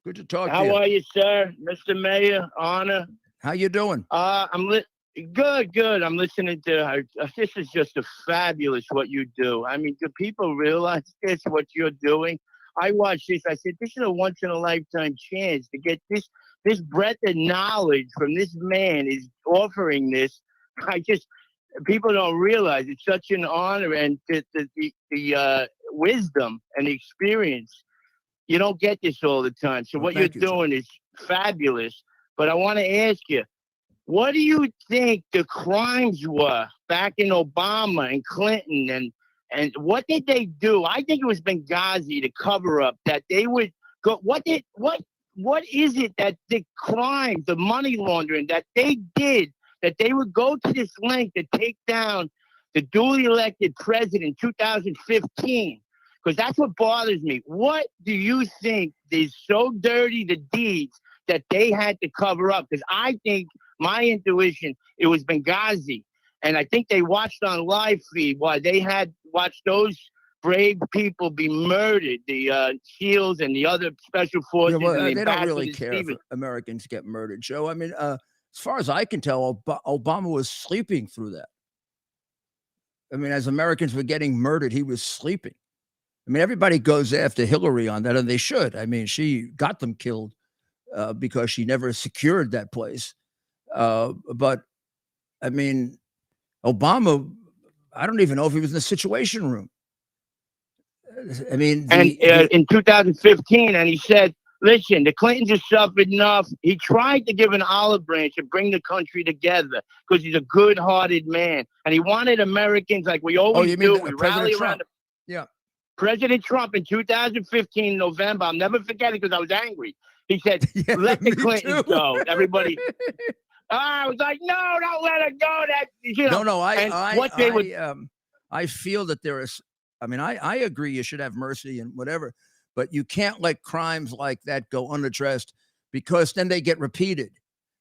Good to talk to you. How are you, sir? Mr. Mayor, honor. How you doing? Good. I'm listening to this is just a fabulous what you do. I mean, do people realize this, what you're doing? I watched this. I said, this is a once-in-a-lifetime chance to get this breadth of knowledge from this man is offering this. People don't realize it's such an honor, and the wisdom and experience. You don't get this all the time. So what you're doing is fabulous. But I want to ask you, what do you think the crimes were back in Obama and Clinton, and what did they do? I think it was Benghazi to cover up that they would go. What is it that the crimes, the money laundering that they did, that they would go to this length to take down the duly elected president in 2015? Because that's what bothers me. What do you think is so dirty, the deeds that they had to cover up? Because I think, my intuition, it was Benghazi. And I think they watched on live feed while they had watched those brave people be murdered, the SEALs and the other special forces. Yeah, well, and they don't really care if Americans get murdered, Joe. I mean, as far as I can tell, Obama was sleeping through that. I mean, as Americans were getting murdered, he was sleeping. I mean, everybody goes after Hillary on that, and they should. I mean, she got them killed because she never secured that place. But, I mean, Obama, I don't even know if he was in the Situation Room. I mean, in 2015, and he said, listen, the Clintons have suffered enough. He tried to give an olive branch and bring the country together because he's a good-hearted man. And he wanted Americans, like we always do. We rally around. Yeah. President Trump in 2015 November. I'll never forget it because I was angry. He said, Yeah, "Let the me Clintons too. go." Everybody. I was like, "No, don't let her go." That No. what they would. I feel that there is. I mean, I agree. You should have mercy and whatever, but you can't let crimes like that go unaddressed because then they get repeated.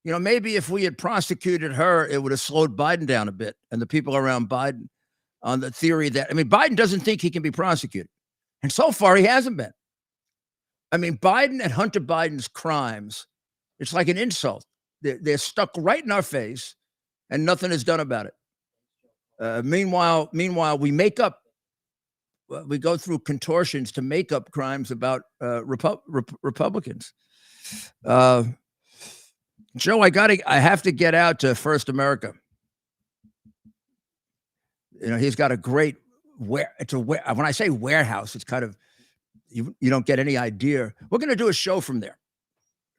Maybe if we had prosecuted her, it would have slowed Biden down a bit and the people around Biden on the theory that, Biden doesn't think he can be prosecuted. And so far, he hasn't been. Biden and Hunter Biden's crimes, it's like an insult. They're stuck right in our face and nothing is done about it. Meanwhile, we go through contortions to make up crimes about Republicans. Joe, I have to get out to First America. He's got a great when I say warehouse, it's kind of you don't get any idea. We're going to do a show from there,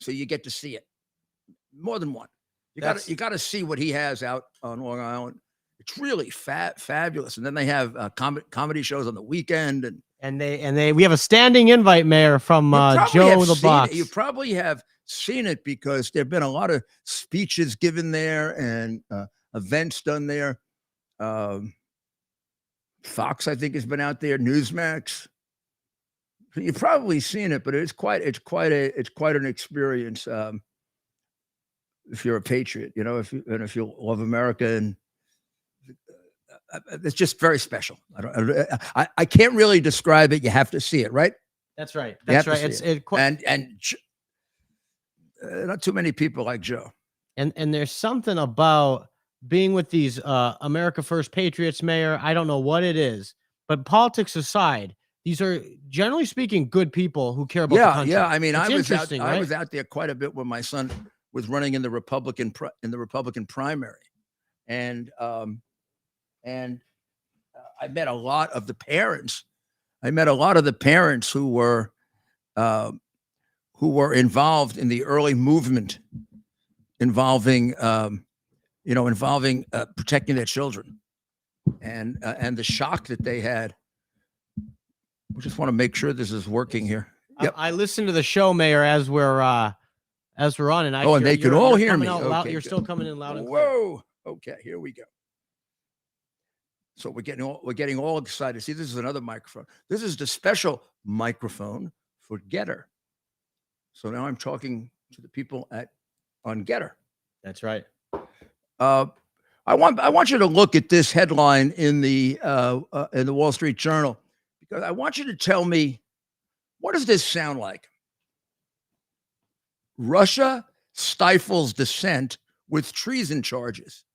so you get to see it. More than one. You got to see what he has out on Long Island. It's really fabulous. And then they have comedy shows on the weekend, and we have a standing invite, Mayor, from Joe the Box. You probably have seen it because there've been a lot of speeches given there and events done there. Fox, I think, has been out there. Newsmax. You've probably seen it, but it's quite an experience. If you're a patriot, if you love America, and it's just very special. I can't really describe it. You have to see it, right? That's right. That's right. Not too many people like Joe. And there's something about being with these America First patriots, Mayor. I don't know what it is, but politics aside, these are generally speaking good people who care about the country. Yeah. I Right? was out there quite a bit when my son was running in the Republican primary, and I met a lot of the parents. Who were involved in the early movement involving protecting their children, and the shock that they had. We just want to make sure this is working here. Yep. I listened to the show, Mayor, as we're on, and and they could all hear me. Okay, you're still coming in loud and clear. Whoa. Okay, here we go. So we're getting all excited. See, this is another microphone. This is the special microphone for Getter. So now I'm talking to the people on Getter. That's right. I want you to look at this headline in the Wall Street Journal, because I want you to tell me, what does this sound like? Russia stifles dissent with treason charges.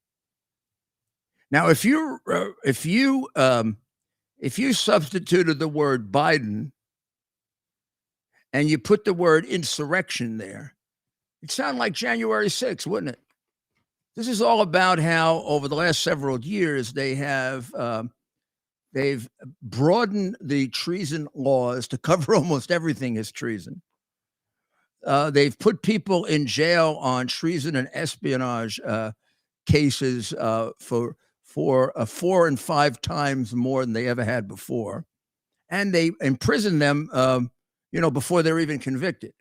Now, if you substituted the word Biden and you put the word insurrection there, it'd sound like January 6th, wouldn't it? This is all about how over the last several years they've broadened the treason laws to cover almost everything as treason. They've put people in jail on treason and espionage cases for 4 and 5 times more than they ever had before, and they imprison them, before they're even convicted.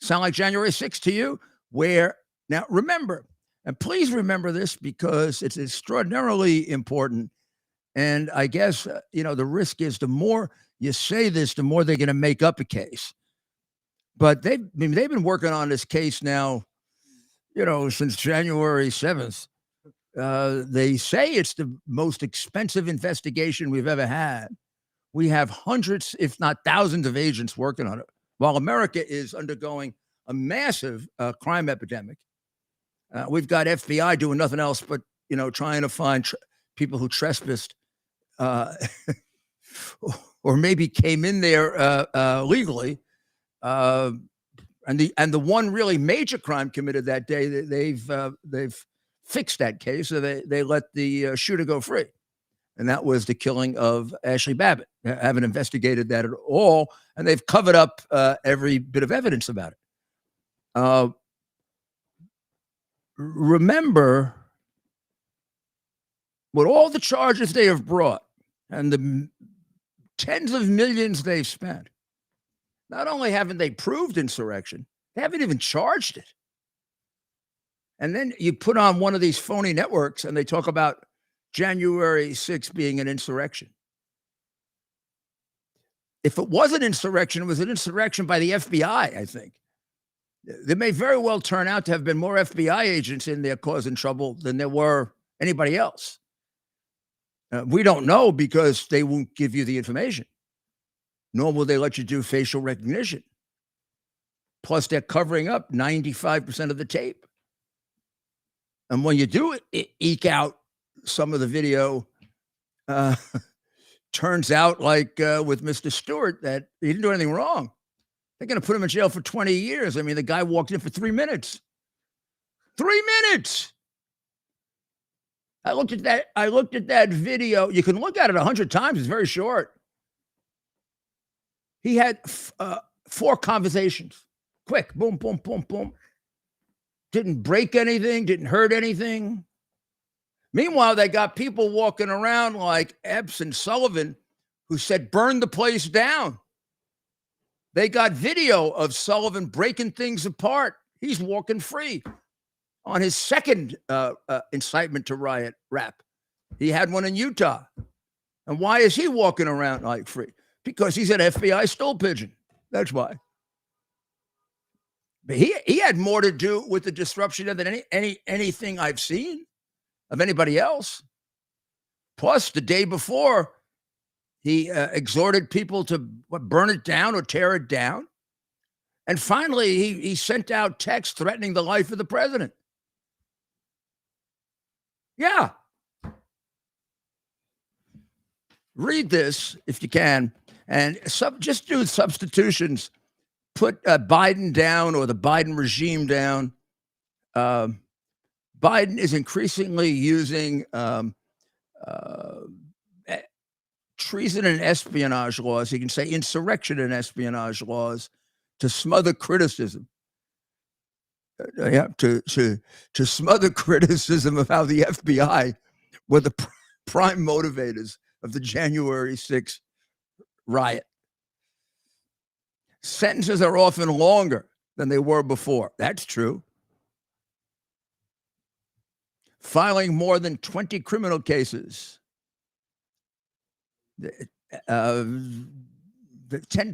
Sound like January 6th to you? Now remember, and please remember this because it's extraordinarily important. And I guess the risk is the more you say this, the more they're going to make up a case. But they've been working on this case now, since January 7th. They say it's the most expensive investigation we've ever had. We have hundreds, if not thousands, of agents working on it, while America is undergoing a massive crime epidemic. We've got FBI doing nothing else but, trying to find people who trespassed or maybe came in there legally. And the one really major crime committed that day, they've fixed that case, so they let the shooter go free, and that was the killing of Ashley Babbitt. They haven't investigated that at all, and they've covered up every bit of evidence about it. Remember, with all the charges they have brought and the Tens of millions they've spent. Not only haven't they proved insurrection, they haven't even charged it. And then you put on one of these phony networks and they talk about January 6th being an insurrection. If it was an insurrection, it was an insurrection by the FBI, I think. There may very well turn out to have been more FBI agents in there causing trouble than there were anybody else. We don't know because they won't give you the information, nor will they let you do facial recognition. Plus, they're covering up 95% of the tape. And when you do eke out some of the video, turns out, like with Mr. Stewart, that he didn't do anything wrong. They're going to put him in jail for 20 years. I mean, the guy walked in for 3 minutes. 3 minutes. I looked at that video. You can look at it 100 times. It's very short. He had 4 conversations. Quick, boom, boom, boom, boom. Didn't break anything, didn't hurt anything. Meanwhile, they got people walking around like Epps and Sullivan who said, burn the place down. They got video of Sullivan breaking things apart. He's walking free on his second incitement to riot rap. He had one in Utah. And why is he walking around like free? Because he's an FBI stool pigeon. That's why. But he had more to do with the disruption than anything I've seen of anybody else. Plus, the day before, he exhorted people to burn it down or tear it down. And finally, he sent out texts threatening the life of the president. Yeah. Read this if you can, and just do substitutions. Put Biden down or the Biden regime down. Biden is increasingly using treason and espionage laws. He can say insurrection and espionage laws to smother criticism. To smother criticism of how the FBI were the prime motivators of the January 6th riot. Sentences are often longer than they were before. That's true. Filing more than 20 criminal cases. 10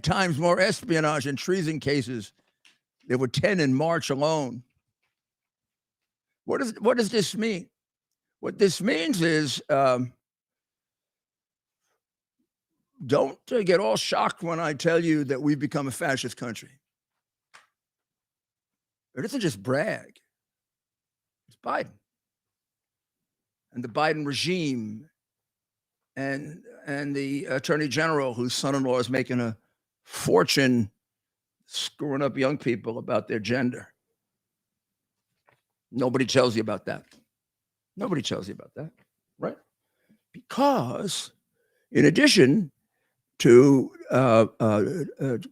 times more espionage and treason cases. There were 10 in March alone. What does this mean? What this means is don't get all shocked when I tell you that we've become a fascist country. It isn't just brag. It's Biden and the Biden regime and the attorney general whose son-in-law is making a fortune screwing up young people about their gender. Nobody tells you about that. Nobody tells you about that, right? Because in addition to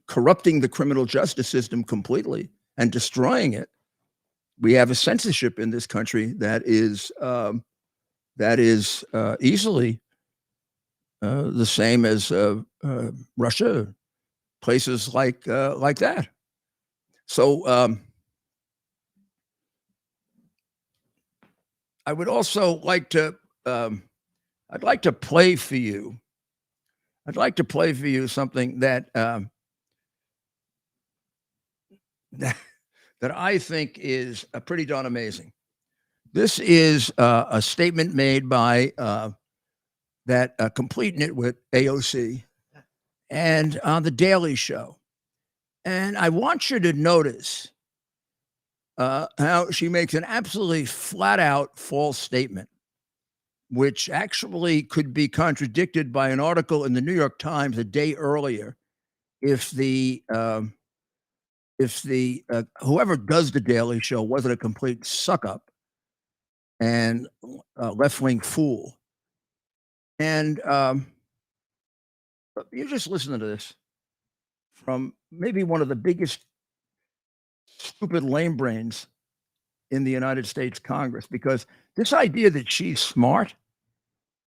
corrupting the criminal justice system completely and destroying it, we have a censorship in this country that is easily the same as Russia, places like that. So I would also like to I'd like to play for you. I'd like to play for you something that that I think is pretty darn amazing. This is a statement made by that complete nitwit AOC and on the Daily Show. And I want you to notice how she makes an absolutely flat out false statement, which actually could be contradicted by an article in the New York Times a day earlier if the whoever does the Daily Show wasn't a complete suck up and left-wing fool. And you just listen to this from maybe one of the biggest stupid lame brains in the United States Congress, because this idea that she's smart,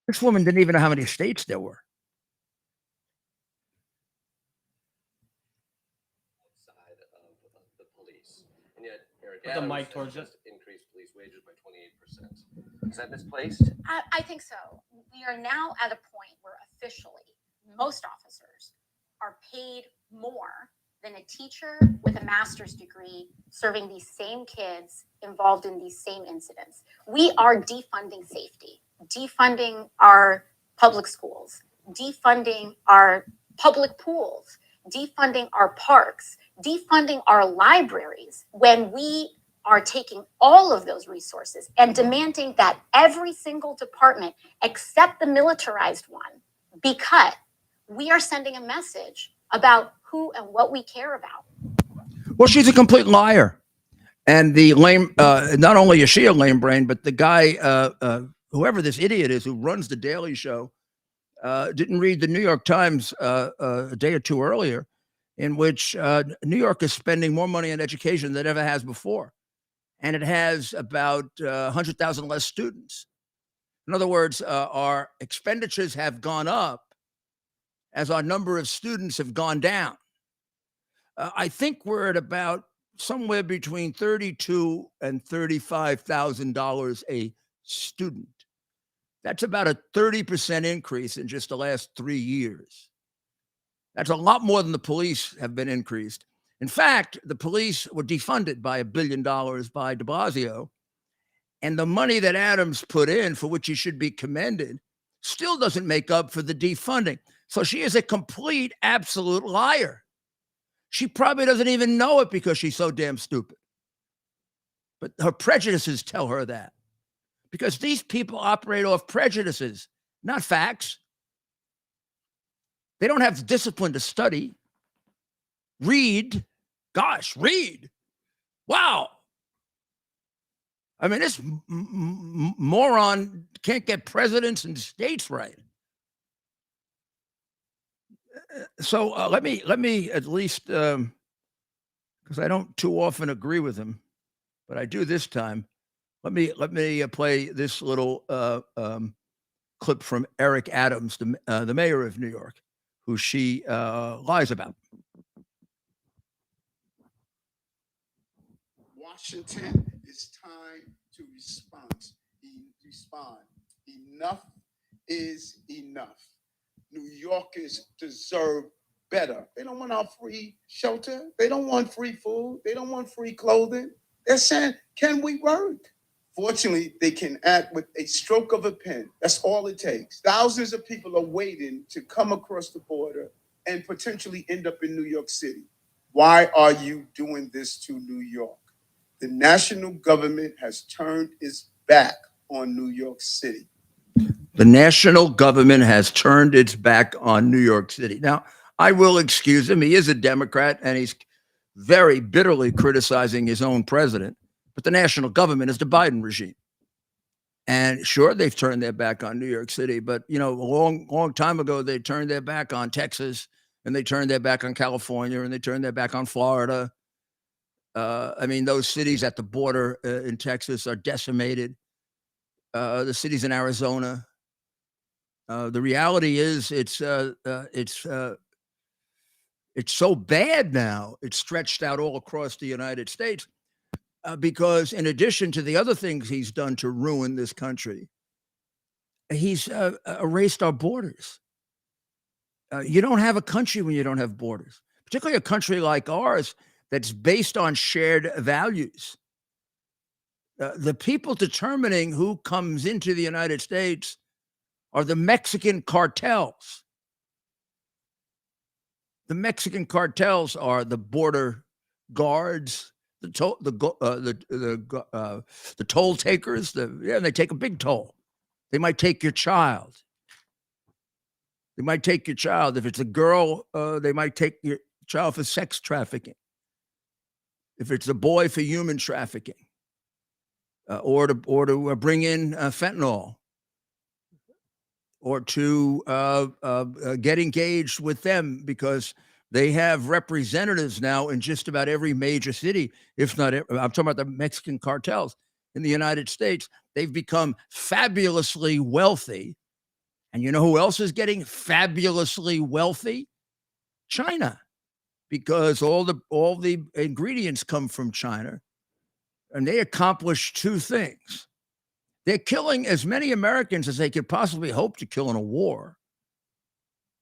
this woman didn't even know how many states there were. Put the mic towards it. Increased police wages by 28%. Is that misplaced? I think so. We are now at a point where officially most officers are paid more than a teacher with a master's degree serving these same kids involved in these same incidents. We are defunding safety, defunding our public schools, defunding our public pools, defunding our parks, defunding our libraries, when we are taking all of those resources and demanding that every single department except the militarized one be cut. We are sending a message about who and what we care about. Well, she's a complete liar. And the lame, not only is she a lame brain, but the guy, whoever this idiot is who runs the Daily Show, didn't read the New York Times a day or two earlier, in which New York is spending more money on education than it ever has before. And it has about 100,000 less students. In other words, our expenditures have gone up as our number of students have gone down. I think we're at about somewhere between $32,000 and $35,000 a student. That's about a 30% increase in just the last 3 years. That's a lot more than the police have been increased. In fact, the police were defunded by $1 billion by de Blasio. And the money that Adams put in, for which he should be commended, still doesn't make up for the defunding. So she is a complete, absolute liar. She probably doesn't even know it because she's so damn stupid. But her prejudices tell her that. Because these people operate off prejudices, not facts. They don't have the discipline to study. Read. Gosh, read. Wow. I mean, this moron can't get presidents and states right. So let me at least, because I don't too often agree with him, but I do this time. Let me play this little clip from Eric Adams, the mayor of New York, who she lies about. Washington, it's time to respond. Enough is enough. New Yorkers deserve better. They don't want our free shelter. They don't want free food. They don't want free clothing. They're saying, can we work? Fortunately, they can act with a stroke of a pen. That's all it takes. Thousands of people are waiting to come across the border and potentially end up in New York City. Why are you doing this to New York? The national government has turned its back on New York City. The national government has turned its back on New York City. Now, I will excuse him. He is a Democrat, and he's very bitterly criticizing his own president. But the national government is the Biden regime. And sure, they've turned their back on New York City. But, you know, a long time ago, they turned their back on Texas, and they turned their back on California, and they turned their back on Florida. I mean, those cities at the border in Texas are decimated. The cities in Arizona. The reality is it's so bad now. It's stretched out all across the United States because in addition to the other things he's done to ruin this country, he's erased our borders. You don't have a country when you don't have borders, particularly a country like ours that's based on shared values. The people determining who comes into the United States are the Mexican cartels. The Mexican cartels are the border guards, the toll takers. They take a big toll. They might take your child. They might take your child. If it's a girl, they might take your child for sex trafficking. If it's a boy, for human trafficking, or to bring in fentanyl, or to get engaged with them because they have representatives now in just about every major city, if not, I'm talking about the Mexican cartels in the United States. They've become fabulously wealthy. And you know who else is getting fabulously wealthy? China, because all the ingredients come from China. and they accomplished two things. They're killing as many Americans as they could possibly hope to kill in a war.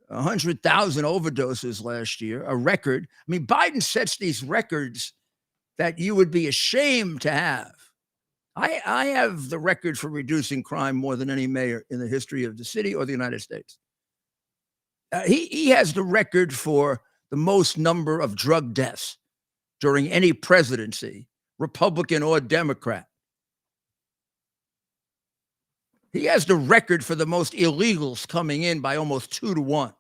100,000 overdoses last year, a record. I mean, Biden sets these records that you would be ashamed to have. I have the record for reducing crime more than any mayor in the history of the city or the United States. He has the record for the most number of drug deaths during any presidency, Republican or Democrat. He has the record for the most illegals coming in by almost 2 to 1.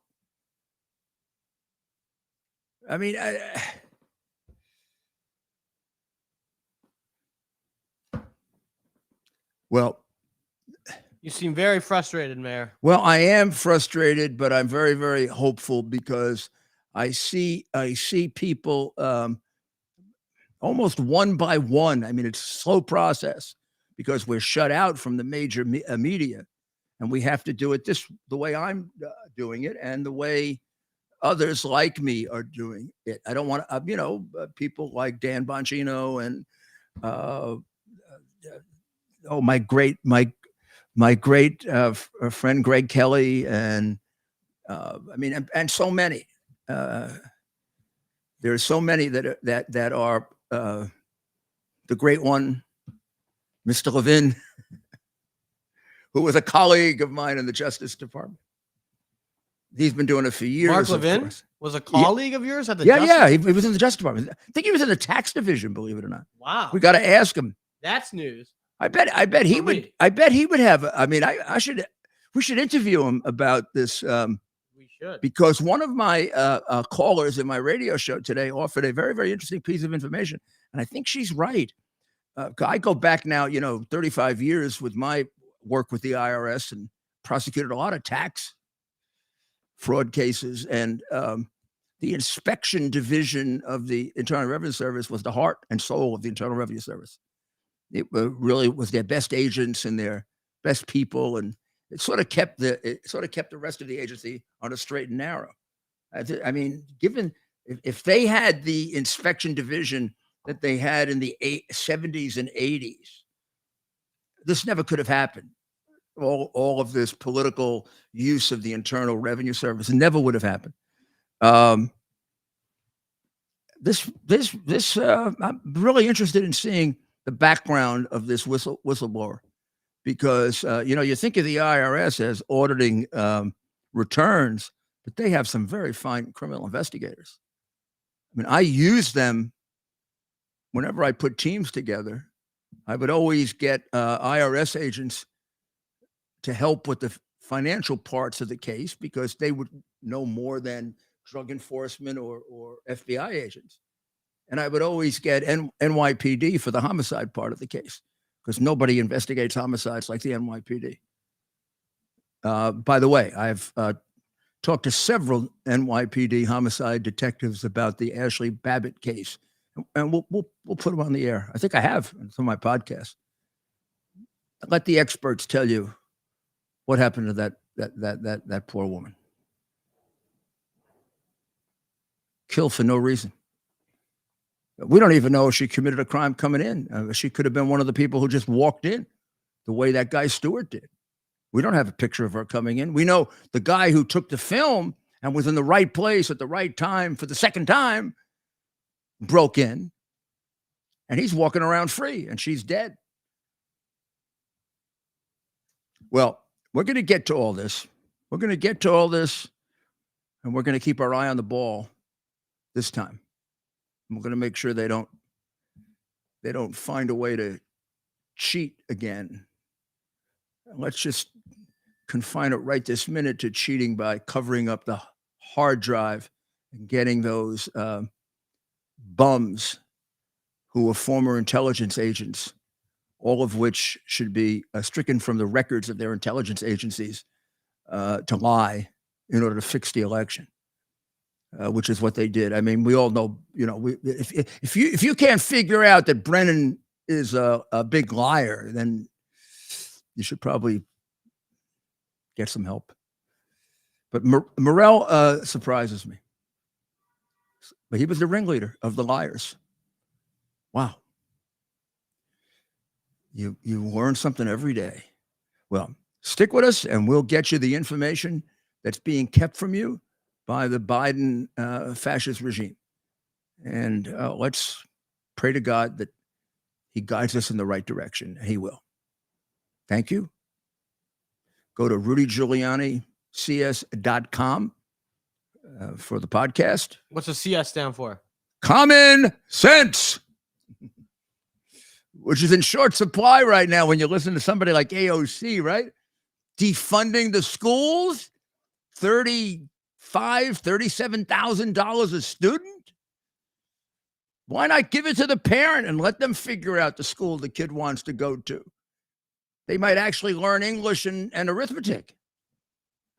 I mean, well, You seem very frustrated, Mayor. well, I am frustrated, but I'm very, very hopeful because I see people almost one by one. I mean, it's a slow process because we're shut out from the major media, and we have to do it the way I'm doing it and the way others like me are doing it. I don't want to, people like Dan Bongino and my great friend Greg Kelly, and and so many. There are so many that are the great one, Mr. Levin, who was a colleague of mine in the Justice Department. He's been doing it for years. Mark of Levin course. was a colleague of yours at the He was in the Justice Department. I think he was in the tax division, believe it or not. Wow. We got to ask him. That's news. I bet he would. I bet he would have. I mean, we should interview him about this. We should. Because one of my callers in my radio show today offered a very, very interesting piece of information, and I think she's right. I go back now, 35 years with my work with the IRS and prosecuted a lot of tax fraud cases, and the inspection division of the Internal Revenue Service was the heart and soul of the Internal Revenue Service. It really was their best agents and their best people, and it sort of kept the rest of the agency on a straight and narrow. I mean, given if they had the inspection division that they had in the 70s and 80s, this never could have happened. All of this political use of the Internal Revenue Service never would have happened. I'm really interested in seeing the background of this whistleblower, because you think of the IRS as auditing returns, but they have some very fine criminal investigators. I mean, I use them whenever I put teams together. I would always get IRS agents to help with the financial parts of the case because they would know more than drug enforcement or FBI agents. And I would always get NYPD for the homicide part of the case because nobody investigates homicides like the NYPD. By the way, I've talked to several NYPD homicide detectives about the Ashley Babbitt case, and we'll put them on the air. I think I have on my podcast. Let the experts tell you what happened to that poor woman. Killed for no reason. We don't even know if she committed a crime coming in. She could have been one of the people who just walked in the way that guy Stewart did. We don't have a picture of her coming in. We know the guy who took the film and was in the right place at the right time for the second time broke in, and he's walking around free, and she's dead. Well, we're going to get to all this. We're going to get to all this, and we're going to keep our eye on the ball this time. We're going to make sure they don't find a way to cheat again. Let's just confine it right this minute to cheating by covering up the hard drive and getting those bums who were former intelligence agents, all of which should be stricken from the records of their intelligence agencies to lie in order to fix the election. Which is what they did. I mean, we all know, if you can't figure out that Brennan is a big liar, then you should probably get some help. But Morrell surprises me. But he was the ringleader of the liars. Wow. You learn something every day. Well, stick with us and we'll get you the information that's being kept from you by the Biden fascist regime. And let's pray to God that he guides us in the right direction. He will. Thank you. Go to rudygiulianics.com for the podcast. What's the CS stand for? Common sense, which is in short supply right now when you listen to somebody like AOC, right? Defunding the schools, $37,000 a student. Why not give it to the parent and let them figure out the school the kid wants to go to? They might actually learn English and arithmetic,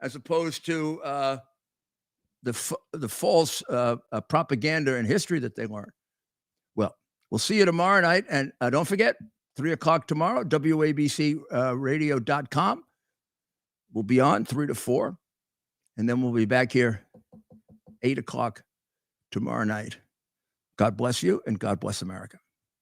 as opposed to the false propaganda and history that they learn. Well, we'll see you tomorrow night. And don't forget, 3 o'clock tomorrow, WABCradio.com. We'll be on 3 to 4. And then we'll be back here 8 o'clock tomorrow night. God bless you and God bless America.